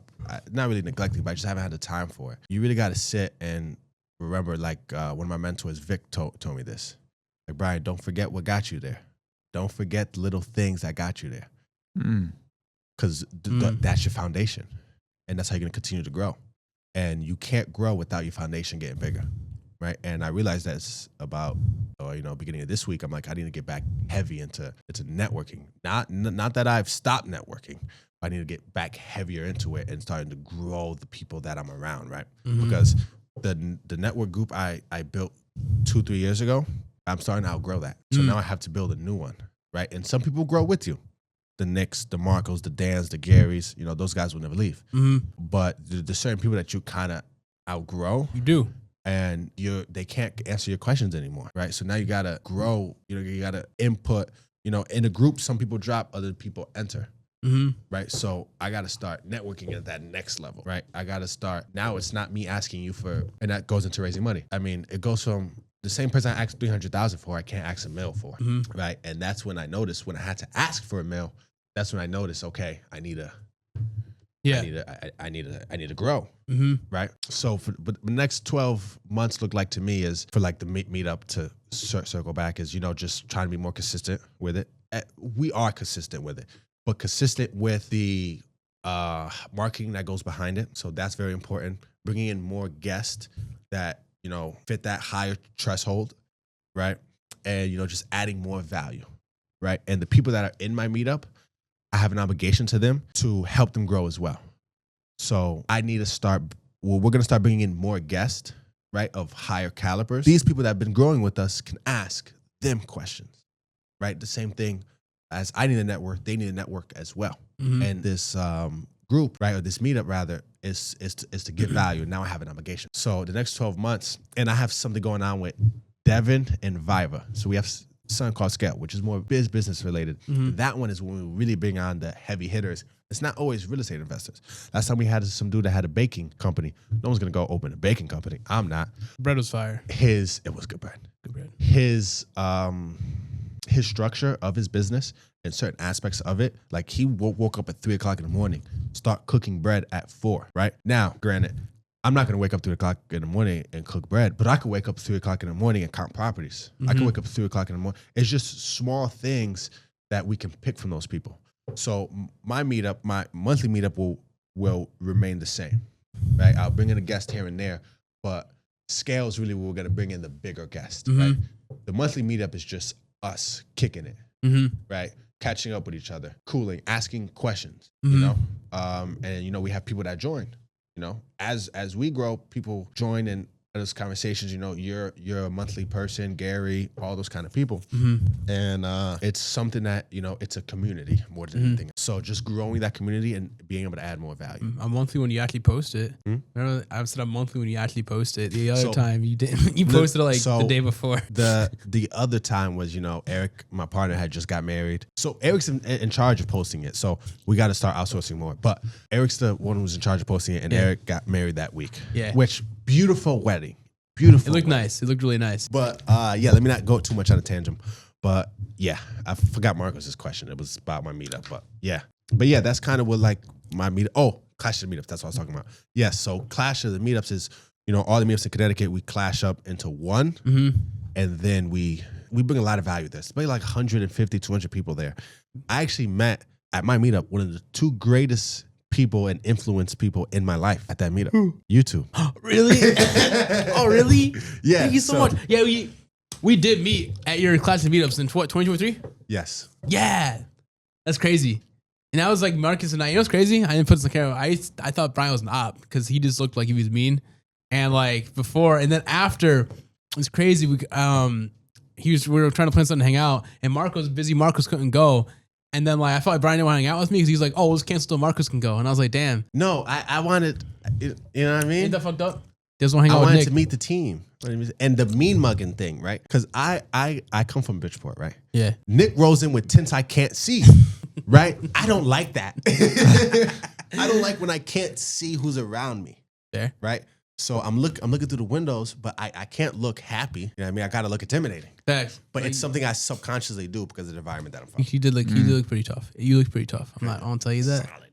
not really neglecting, but I just haven't had the time for it. You really got to sit and remember, like one of my mentors, Vic, told me this. Like, Brian, don't forget what got you there. Don't forget the little things that got you there. Because that's your foundation, and that's how you're going to continue to grow. And you can't grow without your foundation getting bigger, right? And I realized that's about, beginning of this week, I'm like, I need to get back heavy into networking. Not that I've stopped networking, but I need to get back heavier into it and starting to grow the people that I'm around, right? Because the network group I built 2-3 years ago, I'm starting to outgrow that. So now I have to build a new one, right? And some people grow with you. The Nicks, the Marcos, the Dans, the Garys, you know, those guys will never leave. But there's certain people that you kind of outgrow. You do. And they can't answer your questions anymore, right? So now you got to grow, you got to input, in a group, some people drop, other people enter, right? So I got to start networking at that next level, right? I got to start, now it's not me asking you and that goes into raising money. I mean, it goes from the same person I asked $300,000 for, I can't ask a mil for, right? And that's when I noticed when I had to ask for a mil, that's when I noticed, okay, I need to grow, right? So but the next 12 months look like to me is for like the meetup to circle back is, just trying to be more consistent with it. We are consistent with it, but consistent with the marketing that goes behind it. So that's very important. Bringing in more guests that, fit that higher threshold, right? And, just adding more value, right? And the people that are in my meetup, I have an obligation to them to help them grow as well. So I need to we're going to start bringing in more guests, right, of higher calibers. These people that have been growing with us can ask them questions, right? The same thing as I need a network, they need a network as well. And this group, right, or this meetup rather, is to give value. Now I have an obligation. So the next 12 months, and I have something going on with Devin and Viva. So we have something called Scale, which is more business related. That one is when we really bring on the heavy hitters. It's not always real estate investors. Last time we had some dude that had a baking company. No one's gonna go open a baking company. I'm not. Bread was fire. It was good bread. Good bread. His structure of his business in certain aspects of it. Like he woke up at 3 o'clock in the morning, start cooking bread at 4, right? Now, granted, I'm not going to wake up 3 o'clock in the morning and cook bread, but I could wake up 3 o'clock in the morning and count properties. I could wake up 3 o'clock in the morning. It's just small things that we can pick from those people. So my monthly meetup will remain the same, right? I'll bring in a guest here and there, but scales really we're going to bring in the bigger guest, right? The monthly meetup is just us kicking it, right? Catching up with each other, cooling, asking questions, you know? And, you know, we have people that join, you know? As we grow, people join in those conversations, you know, you're a monthly person, Gary, all those kind of people. And it's something that, you know, it's a community more than anything. So just growing that community and being able to add more value. I'm monthly when you actually post it. Remember, I said I'm monthly when you actually post it. The other time you didn't. You posted it like the day before. The other time was, you know, Eric, my partner, had just got married. So Eric's in charge of posting it. So we got to start outsourcing more. But Eric's the one who's in charge of posting it, and Eric got married that week. Yeah. Which, beautiful wedding. Beautiful. It looked nice. It looked really nice. But yeah, let me not go too much on a tangent. But yeah, I forgot Marcos's question. It was about my meetup. But yeah, that's kind of what like my meetup. Oh, Clash of the Meetups. That's what I was talking about. Yes. So Clash of the Meetups is, you know, all the meetups in Connecticut, we clash up into one, and then we bring a lot of value there. There's maybe like 150, 200 people there. I actually met at my meetup one of the 2 greatest people and influence people in my life at that meetup. You two. Really? Oh, really? Yeah. Thank you so much. Yeah, we did meet at your Clash of Meetups in what, 2023? Yes. Yeah. That's crazy. And that was like Marcus and I. You know what's crazy? I didn't put this on camera. I thought Brian was an op because he just looked like he was mean. And like before, and then after, it's crazy. We were trying to plan something to hang out, and Marcos was busy. Marcos couldn't go. And then like I felt like Brian didn't want to hang out with me because he's like, oh, let's cancel till Marcus can go. And I was like, damn. No, I wanted, you know what I mean? Ain't that fucked up? Just want to hang out with Nick. I Nick. wanted to meet the team. And the mean mugging thing, right? Because I come from Bridgeport, right? Yeah. Nick rolls in with tints I can't see, right? I don't like that. I don't like when I can't see who's around me. Yeah. Right? So I'm looking through the windows, but I can't look happy. You know what I mean? I gotta look intimidating. Facts. But it's something I subconsciously do because of the environment that I'm from. You did look pretty tough. You look pretty tough. I'm not gonna tell you that. Solid.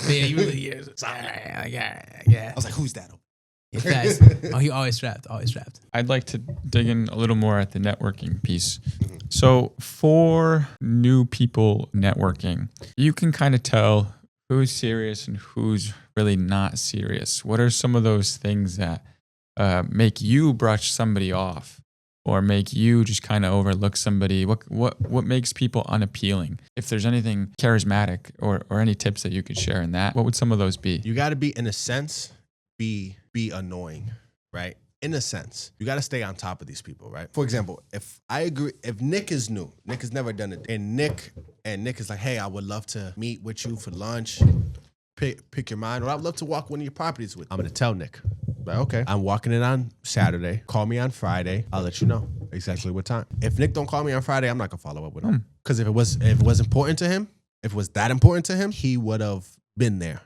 Yeah, you really solid. Yeah. I was like, who's that? Yeah, facts. Oh, he always strapped. I'd like to dig in a little more at the networking piece. So for new people networking, you can kind of tell who's serious and who's really not serious. What are some of those things that make you brush somebody off or make you just kind of overlook somebody? What makes people unappealing? If there's anything charismatic or any tips that you could share in that, what would some of those be? You got to be, in a sense, be annoying, right? In a sense, you got to stay on top of these people, right? For example, if Nick is new, Nick has never done it, and Nick is like, hey, I would love to meet with you for lunch, pick your mind, or I'd love to walk one of your properties with you. I'm going to tell Nick, like, okay, I'm walking in on Saturday. Call me on Friday. I'll let you know exactly what time. If Nick don't call me on Friday, I'm not going to follow up with him. Because if it was important to him, if it was that important to him, he would have been there.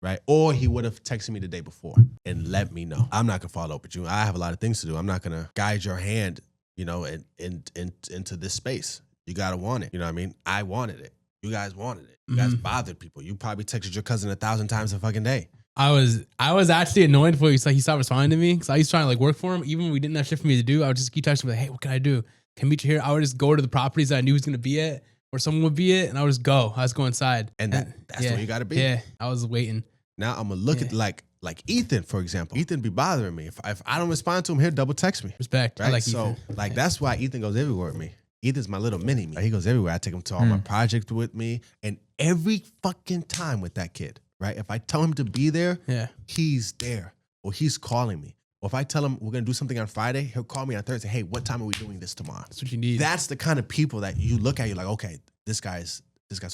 Right? Or he would have texted me the day before and let me know. I'm not going to follow up with you. I have a lot of things to do. I'm not going to guide your hand, you know, into this space. You got to want it. You know what I mean? I wanted it. You guys wanted it. You guys bothered people. You probably texted your cousin 1,000 times a fucking day. I was actually annoyed before he stopped responding to me because I used to try to like work for him. Even when we didn't have shit for me to do, I would just keep texting him like, hey, what can I do? Can I meet you here? I would just go to the properties that I knew he was going to be at or someone would be at, and I would just go. I was go inside. And that's where you got to be. Yeah, I was waiting. Now I'm gonna look at like Ethan, for example. Ethan be bothering me. If I don't respond to him, he'll double text me. Respect. Right? I like so Ethan. That's why Ethan goes everywhere with me. Ethan's my little mini me. He goes everywhere. I take him to all my projects with me. And every fucking time with that kid, right? If I tell him to be there, he's there. Or he's calling me. Or if I tell him we're gonna do something on Friday, he'll call me on Thursday. Hey, what time are we doing this tomorrow? That's what you need. That's the kind of people that you look at, you're like, okay, this guy's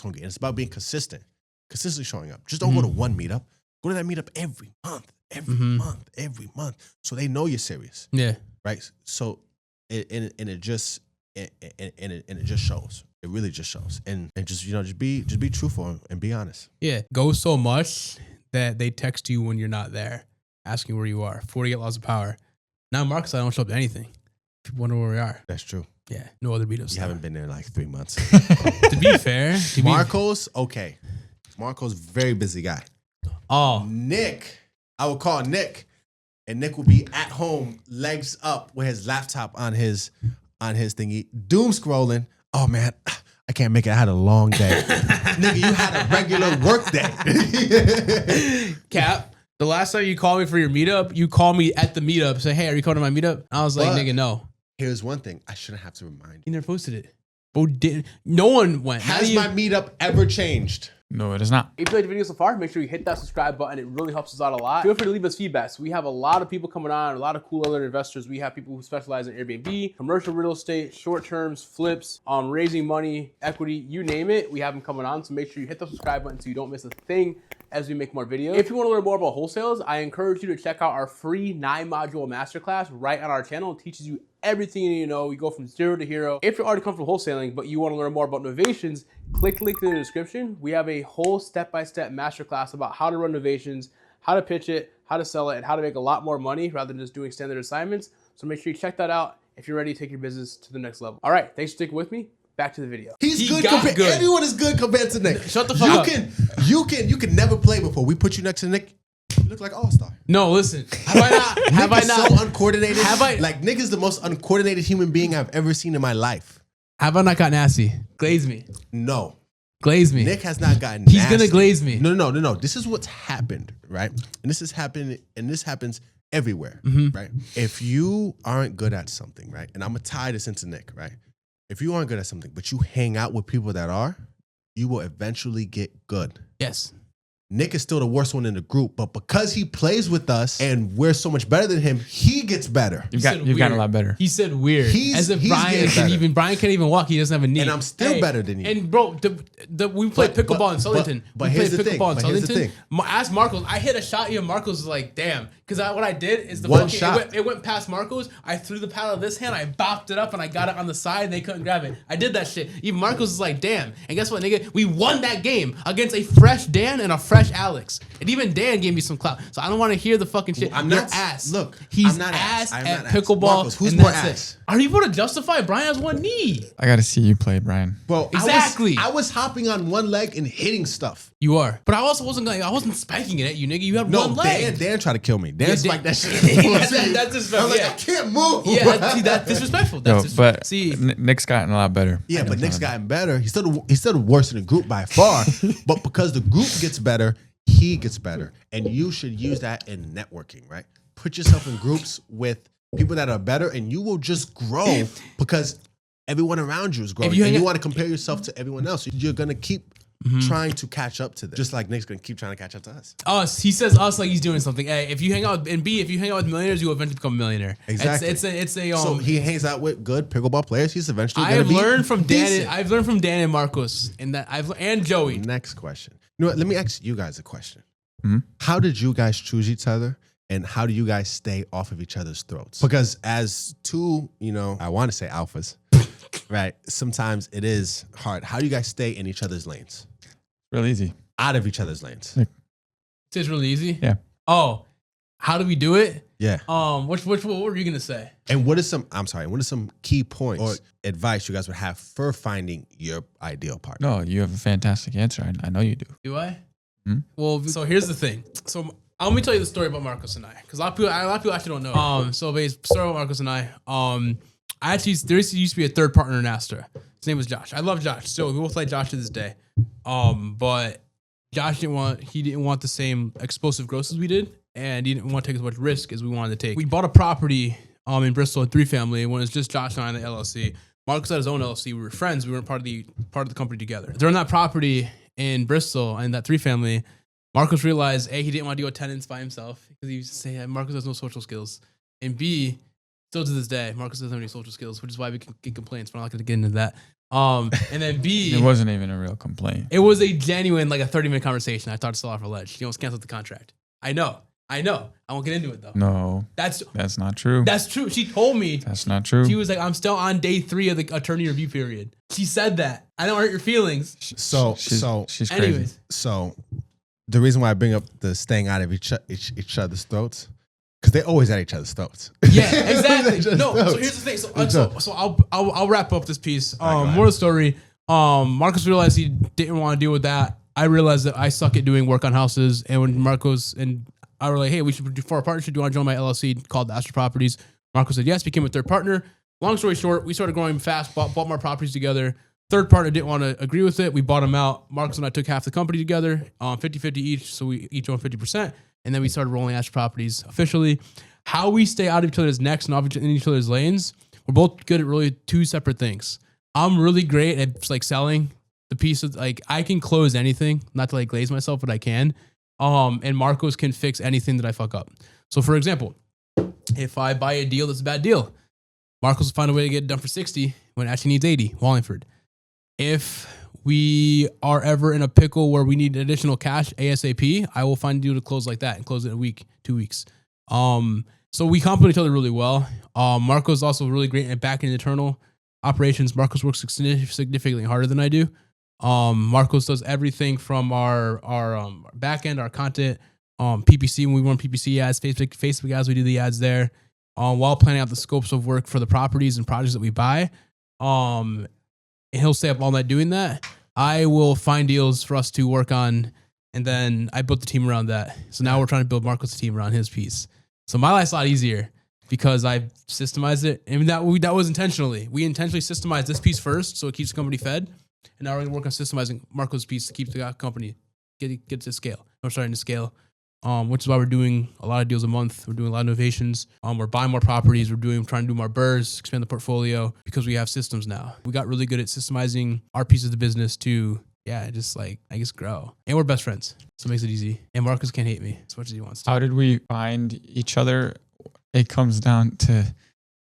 hungry. And it's about being consistently showing up. Just don't go to one meetup. Go to that meetup every month, so they know you're serious. Yeah, right. So it just shows. It really just shows, and just be truthful and be honest. Yeah, go so much that they text you when you're not there, asking where you are. 48 laws of power. Now, Marcus, I don't show up to anything. People wonder where we are. That's true. Yeah, no other meetups. You haven't been there in like 3 months. To be fair, Marcos, okay. Marcos, very busy guy. Oh, Nick, I would call Nick, and Nick will be at home, legs up with his laptop on his thingy, doom scrolling. Oh man, I can't make it. I had a long day. Nigga, you had a regular work day. Cap. The last time you called me for your meetup, you called me at the meetup. Say, hey, are you coming to my meetup? I was like, nigga, no. Here's one thing. I shouldn't have to remind You never posted it. Bo didn't. No one went. Has my meetup ever changed? No, it is not. If you liked the video so far, make sure you hit that subscribe button. It really helps us out a lot. Feel free to leave us feedback. So we have a lot of people coming on, a lot of cool other investors. We have people who specialize in Airbnb, commercial real estate, short terms, flips, raising money, equity, you name it. We have them coming on. So make sure you hit the subscribe button so you don't miss a thing as we make more videos. If you want to learn more about wholesales, I encourage you to check out our free 9-module masterclass right on our channel. It teaches you everything you need to know. We go from 0 to hero. If you're already comfortable wholesaling, but you want to learn more about novations, click the link in the description. We have a whole step-by-step masterclass about how to run novations, how to pitch it, how to sell it, and how to make a lot more money rather than just doing standard assignments. So make sure you check that out if you're ready to take your business to the next level. All right, thanks for sticking with me. Back to the video. He's good. Everyone is good compared to Nick. Shut the fuck up. You can never play before. We put you next to Nick. You look like all-star. No, listen. Have I not? Have I not? So uncoordinated. Like Nick is the most uncoordinated human being I've ever seen in my life. Have I not got nasty? Glaze me. No. Glaze me. Nick has not gotten He's nasty. gonna glaze me. No. This is what's happened, right? And this happens everywhere, right? If you aren't good at something, right? And I'm gonna tie this into Nick, right? If you aren't good at something, but you hang out with people that are, you will eventually get good. Yes. Nick is still the worst one in the group, but because he plays with us and we're so much better than him, he gets better. You've gotten a lot better. He said weird. As if Brian can't even walk. He doesn't have a knee. And I'm still better than you. And bro, we played pickleball in Sullyton. But here's the thing. Ask Marcos. I hit a shot. Even Marcos was like, damn. Because what I did is it went past Marcos. I threw the paddle of this hand. I bopped it up and I got it on the side. And they couldn't grab it. I did that shit. Even Marcos was like, damn. And guess what, nigga? We won that game against a fresh Dan and a fresh Alex. And even Dan gave me some clout. So I don't want to hear the fucking shit. I'm not ass. Look, he's I'm not ass at pickleball. Marcos, who's more ass? Are you going to justify Brian has one knee? I got to see you play, Brian. Bro, exactly. I was hopping on one leg and hitting stuff. You are. But I also wasn't spiking it at you, nigga. You had one leg. Dan tried to kill me. Dan spiked that shit. That's disrespectful. I'm like, I can't move. Yeah, see, that's disrespectful. But Nick's gotten a lot better. Yeah, but Nick's gotten better. He's still the worst in the group by far. But because the group gets better, he gets better. And you should use that in networking, right? Put yourself in groups with people that are better and you will just grow because everyone around you is growing. And you want to compare yourself to everyone else. You're going to keep trying to catch up to them. Just like Nick's going to keep trying to catch up to us. Us. He says us like he's doing something. A, if you hang out with, and B, if you hang out with millionaires, you will eventually become a millionaire. Exactly. So he hangs out with good pickleball players. He's eventually going to be decent. I've learned from Dan and Marcos and Joey. Next question. You know what? Let me ask you guys a question. How did you guys choose each other? And how do you guys stay off of each other's throats? Because as two, I want to say alphas, right? Sometimes it is hard. How do you guys stay in each other's lanes? Real easy. Out of each other's lanes. It's really easy? Yeah. Oh, how do we do it? Yeah. What were you going to say? And what are some key points or advice you guys would have for finding your ideal partner? No, you have a fantastic answer. I know you do. Do I? Well, so here's the thing. So let me tell you the story about Marcos and I, because a lot of people actually don't know. So basically, story about Marcos and I. There used to be a third partner in Astra. His name was Josh. I love Josh. Still, we both like Josh to this day. But Josh didn't want the same explosive growth as we did, and he didn't want to take as much risk as we wanted to take. We bought a property in Bristol, a 3-family, when it was just Josh and I in the LLC. Marcos had his own LLC. We were friends. We weren't part of the company together. During that property in Bristol and that 3-family, Marcos realized A, he didn't want to deal with tenants by himself because he used to say Marcos has no social skills, and B, still to this day, Marcos doesn't have any social skills, which is why we can get complaints. But I'm not going to get into that. And then B, it wasn't even a real complaint. It was a genuine, like a 30-minute conversation. I talked to sell off for ledge. He almost canceled the contract. I know. I won't get into it though. No, that's not true. That's true. She told me. That's not true. She was like, I'm still on day 3 of the attorney review period. She said that. I don't hurt your feelings. So she's anyways. Crazy. So the reason why I bring up the staying out of each other's throats Because they're always at each other's throats. Yeah, exactly. No, so here's the thing. So I'll wrap up this piece. More of the story. Marcos realized he didn't want to deal with that. I realized that I suck at doing work on houses. And when Marcos and I were like, hey, we should do for a partnership. Do you want to join my LLC called Astro Properties? Marcos said yes, became a third partner. Long story short, we started growing fast, bought more properties together. Third partner didn't want to agree with it. We bought him out. Marcos and I took half the company together, 50-50 each. So we each own 50%. And then we started rolling Astro Properties officially. How we stay out of each other's necks and off in each other's lanes, we're both good at really two separate things. I'm really great at like selling the piece of like, I can close anything, not to like glaze myself, but I can. And Marcos can fix anything that I fuck up. So for example, if I buy a deal that's a bad deal, Marcos will find a way to get it done for 60 when it actually needs 80, Wallingford. If we are ever in a pickle where we need additional cash ASAP, I will find a deal to close like that and close it in a week, 2 weeks. So we complement each other really well. Marcos is also really great at back end internal operations. Marcos works significantly harder than I do. Marcos does everything from our back end, our content, PPC when we run PPC ads, Facebook ads, we do the ads there. While planning out the scopes of work for the properties and projects that we buy. And he'll stay up all night doing that. I will find deals for us to work on, and then I built the team around that. So now we're trying to build Marcos' team around his piece. So my life's a lot easier because I systemized it. And that was intentionally. We intentionally systemized this piece first so it keeps the company fed. And now we're going to work on systemizing Marcos' piece to keep the company get to scale. We're starting to scale. Which is why we're doing a lot of deals a month. We're doing a lot of innovations. We're buying more properties. We're trying to do more BRRRRs, expand the portfolio because we have systems now. We got really good at systemizing our piece of the business to, just like, I guess, grow. And we're best friends. So it makes it easy. And Marcos can't hate me as much as he wants to. How did we find each other? It comes down to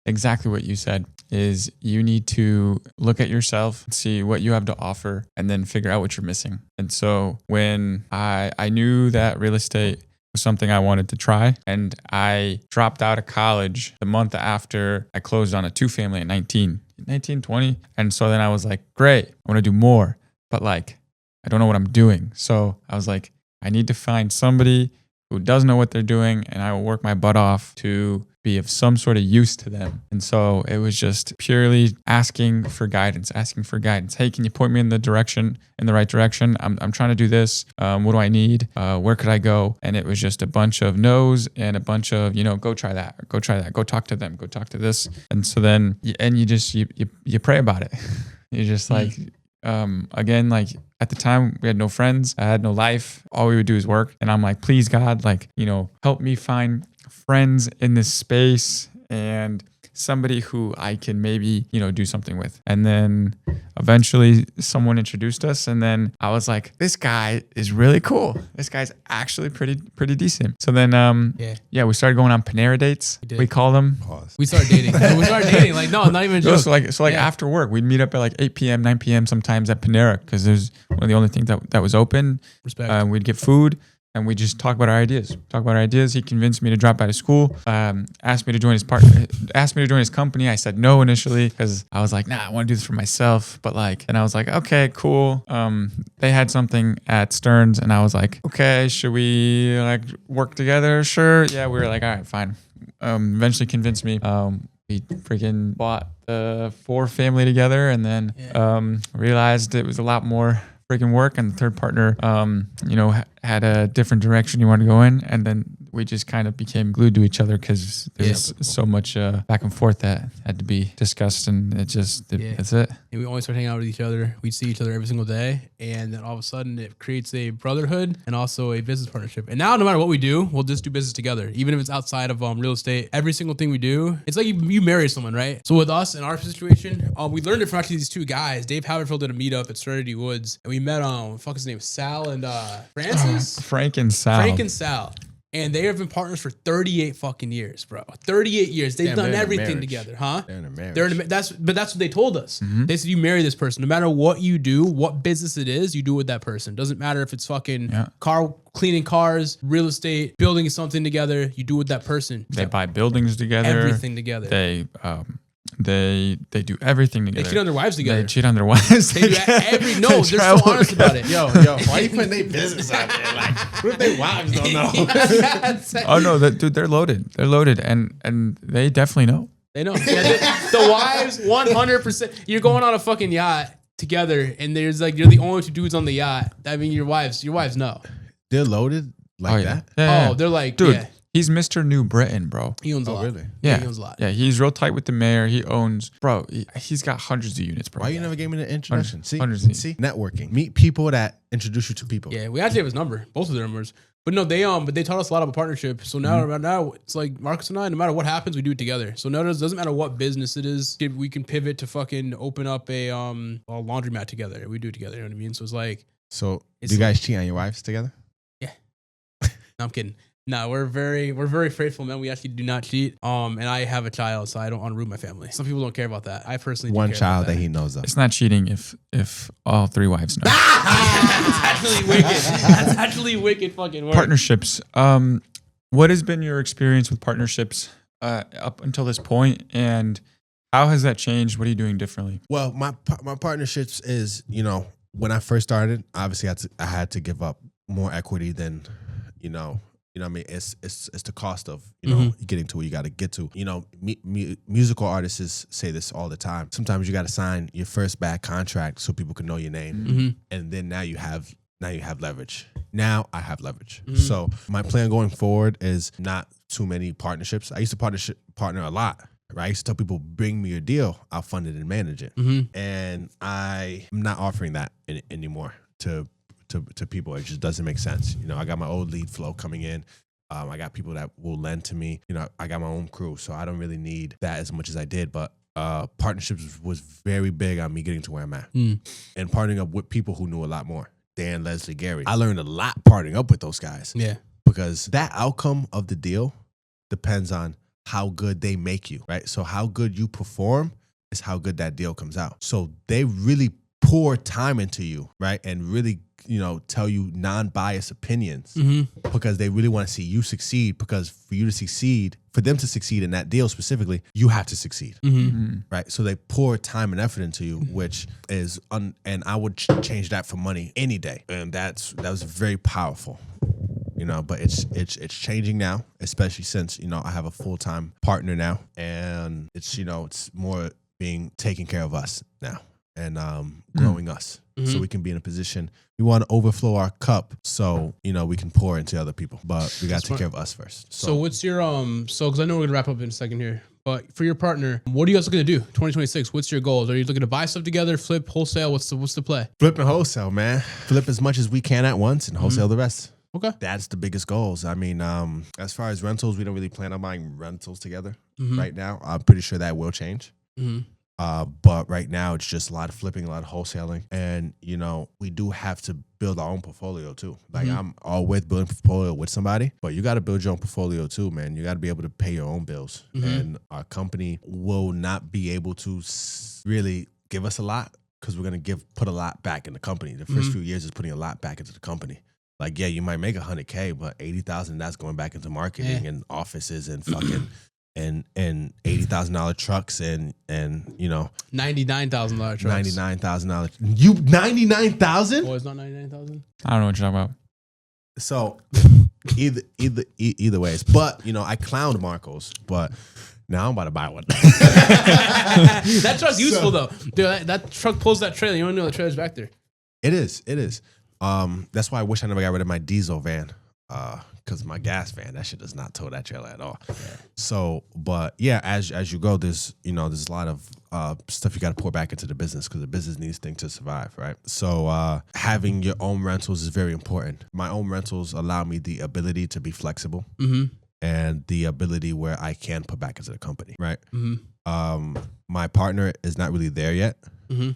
exactly what you said. Is you need to look at yourself, see what you have to offer, and then figure out what you're missing. And so when I knew that real estate was something I wanted to try, and I dropped out of college the month after I closed on a 2-family at 19, 20. And so then I was like, great, I want to do more, but like, I don't know what I'm doing. So I was like, I need to find somebody who does know what they're doing, and I will work my butt off to be of some sort of use to them. And so it was just purely asking for guidance. Hey, can you point me in the right direction? I'm trying to do this. What do I need? Where could I go? And it was just a bunch of no's and a bunch of, go try that, go talk to them, go talk to this. And so then, you pray about it. You're just like, again, like at the time we had no friends. I had no life. All we would do is work. And I'm like, please God, like, help me find friends in this space and somebody who I can maybe, do something with. And then eventually someone introduced us, and then I was like, this guy is really cool. This guy's actually pretty decent. So then, we started going on Panera dates. We call them. We started dating. Like, no, not even a joke. So after work, we'd meet up at like 8 p.m., 9 p.m. sometimes at Panera because there's one of the only things that was open. Respect. We'd get food. And we just talk about our ideas. He convinced me to drop out of school. Asked me to join his company. I said no initially because I was like, nah, I want to do this for myself. But and I was like, okay, cool. They had something at Stearns, and I was like, okay, should we work together? Sure. Yeah, we were like, all right, fine. Eventually convinced me. We freaking bought the 4-family together, and then realized it was a lot more freaking work, and the third partner, had a different direction he wanted to go in, and then we just kind of became glued to each other because there's so much back and forth that had to be discussed, and that's it. And we always start hanging out with each other. We'd see each other every single day, and then all of a sudden it creates a brotherhood and also a business partnership. And now no matter what we do, we'll just do business together, even if it's outside of real estate. Every single thing we do, it's like you marry someone, right? So with us in our situation, we learned it from actually these two guys. Dave Haverfield did a meetup at Serenity Woods, and we met his name, Sal and Francis. Frank and Sal. And they have been partners for 38 fucking years, bro. 38 years. They've done everything together, huh? They're in a marriage. That's what they told us. Mm-hmm. They said you marry this person. No matter what you do, what business it is, you do it with that person. Doesn't matter if it's fucking car cleaning cars, real estate, building something together. You do it with that person. They buy buildings together. Everything together. They They do everything They together. cheat on their wives together. They cheat on their wives. They do they're so honest about it. Yo, why you putting their business out there? Like, what if their wives don't know? Oh no, dude, they're loaded. They're loaded, and they definitely know. They know. Yeah, the wives, 100%. You're going on a fucking yacht together, and there's like you're the only two dudes on the yacht. I mean, your wives know. They're loaded like that? Yeah. Oh, they're like, dude, yeah. he's Mr. New Britain, bro. He owns a lot. Really? Yeah. He owns a lot. Yeah, he's real tight with the mayor. He owns, bro. He's got hundreds of units, bro. Why you never gave me the introduction? Hundreds. See, networking. Meet people that introduce you to people. Yeah, we actually have his number, both of their numbers. But no, they taught us a lot about partnership. So now it's like Marcus and I, no matter what happens, we do it together. So now it doesn't matter what business it is, we can pivot to fucking open up a laundromat together. We do it together. You know what I mean? So it's like. So do you guys cheat on your wives together? Yeah. No, I'm kidding. No, we're very faithful, man. We actually do not cheat. And I have a child, so I don't want to ruin my family. Some people don't care about that. I personally do One care child about that he knows of. It's not cheating if all three wives know. That's actually wicked. That's actually wicked fucking work. Partnerships. What has been your experience with partnerships up until this point, and how has that changed? What are you doing differently? Well, my partnerships is, when I first started, obviously I had to give up more equity than, what I mean? It's the cost of, getting to where you got to get to. Musical artists say this all the time. Sometimes you got to sign your first bad contract so people can know your name. And then now you have leverage. Now I have leverage. So my plan going forward is not too many partnerships. I used to partner a lot. Right? I used to tell people, bring me your deal, I'll fund it and manage it. And I'm not offering that anymore to people. It just doesn't make sense. I got my old lead flow coming in. I got people that will lend to me. I got my own crew, so I don't really need that as much as I did. But partnerships was very big on me getting to where I'm at. And partnering up with people who knew a lot more. Dan, Leslie, Gary. I learned a lot partnering up with those guys. Yeah. Because that outcome of the deal depends on how good they make you, right? So how good you perform is how good that deal comes out. So they really pour time into you, right? And really, tell you non-biased opinions because they really want to see you succeed, because for them to succeed in that deal specifically, you have to succeed, right? So they pour time and effort into you, which is, and I would change that for money any day. And that was very powerful. But it's changing now, especially since, I have a full-time partner now, and it's more being taking care of us now and growing us so we can be in a position. We want to overflow our cup so, we can pour into other people, but we got to take care of us first. So what's your, because I know we're going to wrap up in a second here, but for your partner, what are you guys looking to do 2026? What's your goals? Are you looking to buy stuff together, flip, wholesale? What's the play? Flip and wholesale, man. Flip as much as we can at once and wholesale the rest. Okay. That's the biggest goals. I mean, as far as rentals, we don't really plan on buying rentals together right now. I'm pretty sure that will change. But right now, it's just a lot of flipping, a lot of wholesaling. And, we do have to build our own portfolio too. Like I'm all with building portfolio with somebody, but you got to build your own portfolio too, man. You got to be able to pay your own bills. And our company will not be able to really give us a lot because we're going to put a lot back in the company. The first few years is putting a lot back into the company. Like, yeah, you might make $100K, but $80,000 that's going back into marketing and offices and fucking and $80,000 trucks and $99,000 trucks. $99,000. You $99,000? Oh, it's not $99,000. I don't know what you're talking about. So either ways, but I clowned Marcos, but now I'm about to buy one. That truck's useful though. Dude, that truck pulls that trailer. You don't know the trailer's back there. It is. That's why I wish I never got rid of my diesel van. Because my gas van, that shit does not tow that trailer at all. So, but yeah, as you go, there's a lot of stuff you got to pour back into the business because the business needs things to survive, right? So having your own rentals is very important. My own rentals allow me the ability to be flexible and the ability where I can put back into the company, right? My partner is not really there yet,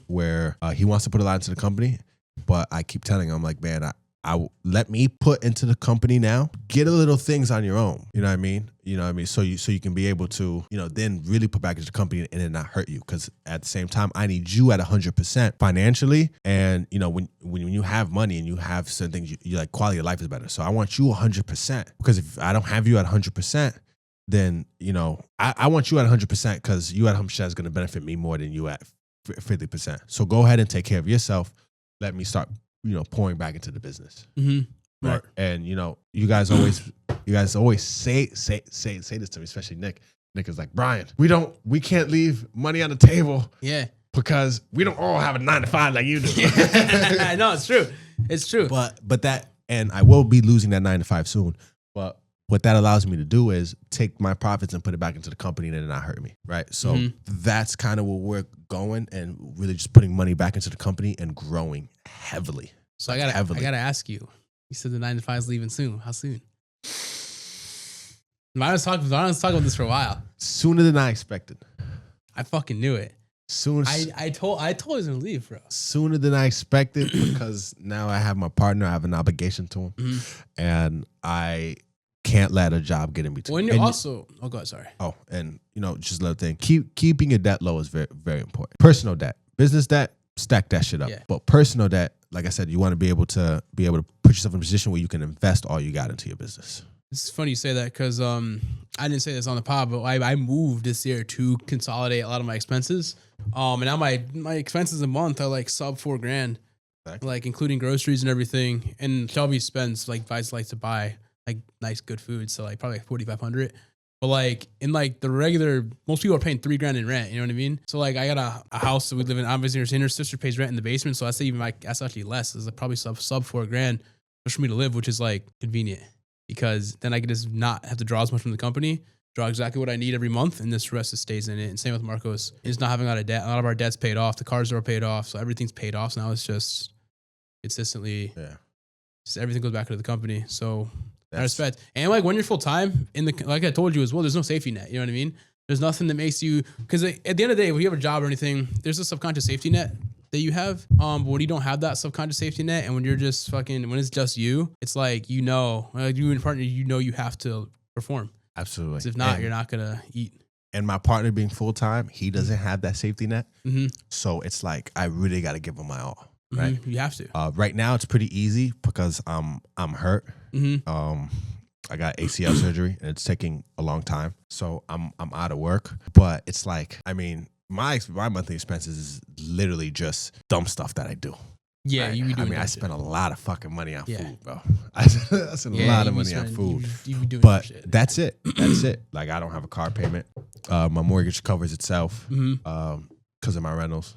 where he wants to put a lot into the company, but I keep telling him, I'm like, man, I let me put into the company now. Get a little things on your own. You know what I mean? So you can be able to, then really put back into the company and it not hurt you. Because at the same time, I need you at 100% financially. And when you have money and you have certain things, you like quality of life is better. So I want you 100%. Because if I don't have you at 100%, then, you know, I want you at 100% because you at 100% is going to benefit me more than you at 50%. So go ahead and take care of yourself. Let me start, you know, pouring back into the business. Mm-hmm. Right. And, you know, you guys always say this to me, especially Nick. Nick is like, Brian, we can't leave money on the table. Yeah. Because we don't all have a 9 to 5 like you do. I know, it's true. It's true. But that, and I will be losing that 9 to 5 soon. But what that allows me to do is take my profits and put it back into the company and it not hurt me. Right. So that's kind of where we're going, and really just putting money back into the company and growing heavily. So I gotta ask you. You said the 9 to 5 is leaving soon. How soon? I was talking about this for a while. Sooner than I expected. I fucking knew it. I told he was gonna leave, bro. Sooner than I expected, because now I have my partner. I have an obligation to him, and I can't let a job get in between. When you're also, oh god, sorry. Oh, and you know, just another thing. Keeping your debt low is very, very important. Personal debt, business debt, stack that shit up. Yeah. But personal debt, like I said, you want to be able to put yourself in a position where you can invest all you got into your business. It's funny you say that because I didn't say this on the pod, but I moved this year to consolidate a lot of my expenses. And now my expenses a month are like sub $4,000, like including groceries and everything. And Shelby spends like Vice likes to buy like nice good food, so like probably like $4,500. But like in like the regular, most people are paying $3,000 in rent. You know what I mean? So like I got a house that we live in. Obviously, her sister pays rent in the basement, so I say even like that's actually less. It's like probably sub $4,000 just for me to live, which is like convenient. Because then I can just not have to draw as much from the company, draw exactly what I need every month, and this rest just stays in it. And same with Marcos. He's not having a lot of debt. A lot of our debt's paid off. The cars are paid off. So everything's paid off. So now it's just consistently, just everything goes back into the company. So I respect. And like when you're full time, like I told you as well, there's no safety net. You know what I mean? There's nothing that makes you, because at the end of the day, if you have a job or anything, there's a subconscious safety net that you have. But when you don't have that subconscious safety net, and when you're just when it's just you, it's like, you and partner, you have to perform. Absolutely. 'Cause if not, you're not gonna eat. And my partner being full time, he doesn't have that safety net. So it's like I really got to give him my all. Right. You have to. Right now it's pretty easy because I'm hurt. I got ACL surgery and it's taking a long time. So I'm out of work. But it's like, I mean, my monthly expenses is literally just dumb stuff that I do. Yeah, right? you be doing. I spend a lot of fucking money on food, bro. I spend a lot of money on food. You be doing but shit. that's it. That's it. Like I don't have a car payment. My mortgage covers itself because of my rentals.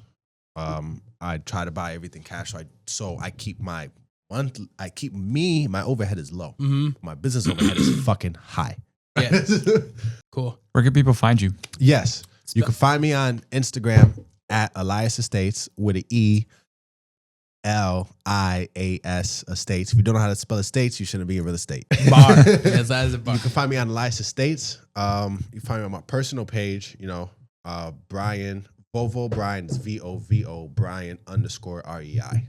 I try to buy everything cash. So I keep my overhead is low. My business overhead is fucking high. Yeah. Cool. Where can people find you? Yes. You can find me on Instagram at Elias Estates with an ELIAS Estates. If you don't know how to spell estates, you shouldn't be in real estate. Bar. Yes, that is a bar. You can find me on Elias Estates. You can find me on my personal page, Brian Vovo Brian is VOVO Brian _REI.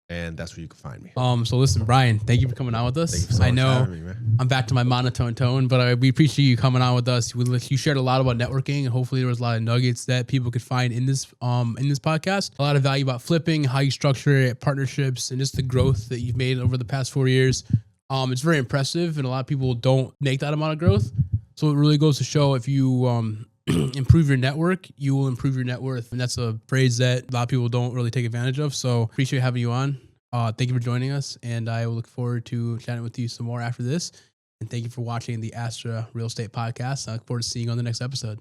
And that's where you can find me. So listen, Brian, thank you for coming on with us. Thank you so much for having me, man. I'm back to my monotone tone, but we appreciate you coming on with us. You shared a lot about networking, and hopefully there was a lot of nuggets that people could find in this podcast. A lot of value about flipping, how you structure it, partnerships, and just the growth that you've made over the past 4 years. It's very impressive, and a lot of people don't make that amount of growth. So it really goes to show if you improve your network, you will improve your net worth. And that's a phrase that a lot of people don't really take advantage of. So appreciate having you on. Thank you for joining us. And I will look forward to chatting with you some more after this. And thank you for watching the Astra Real Estate Podcast. I look forward to seeing you on the next episode.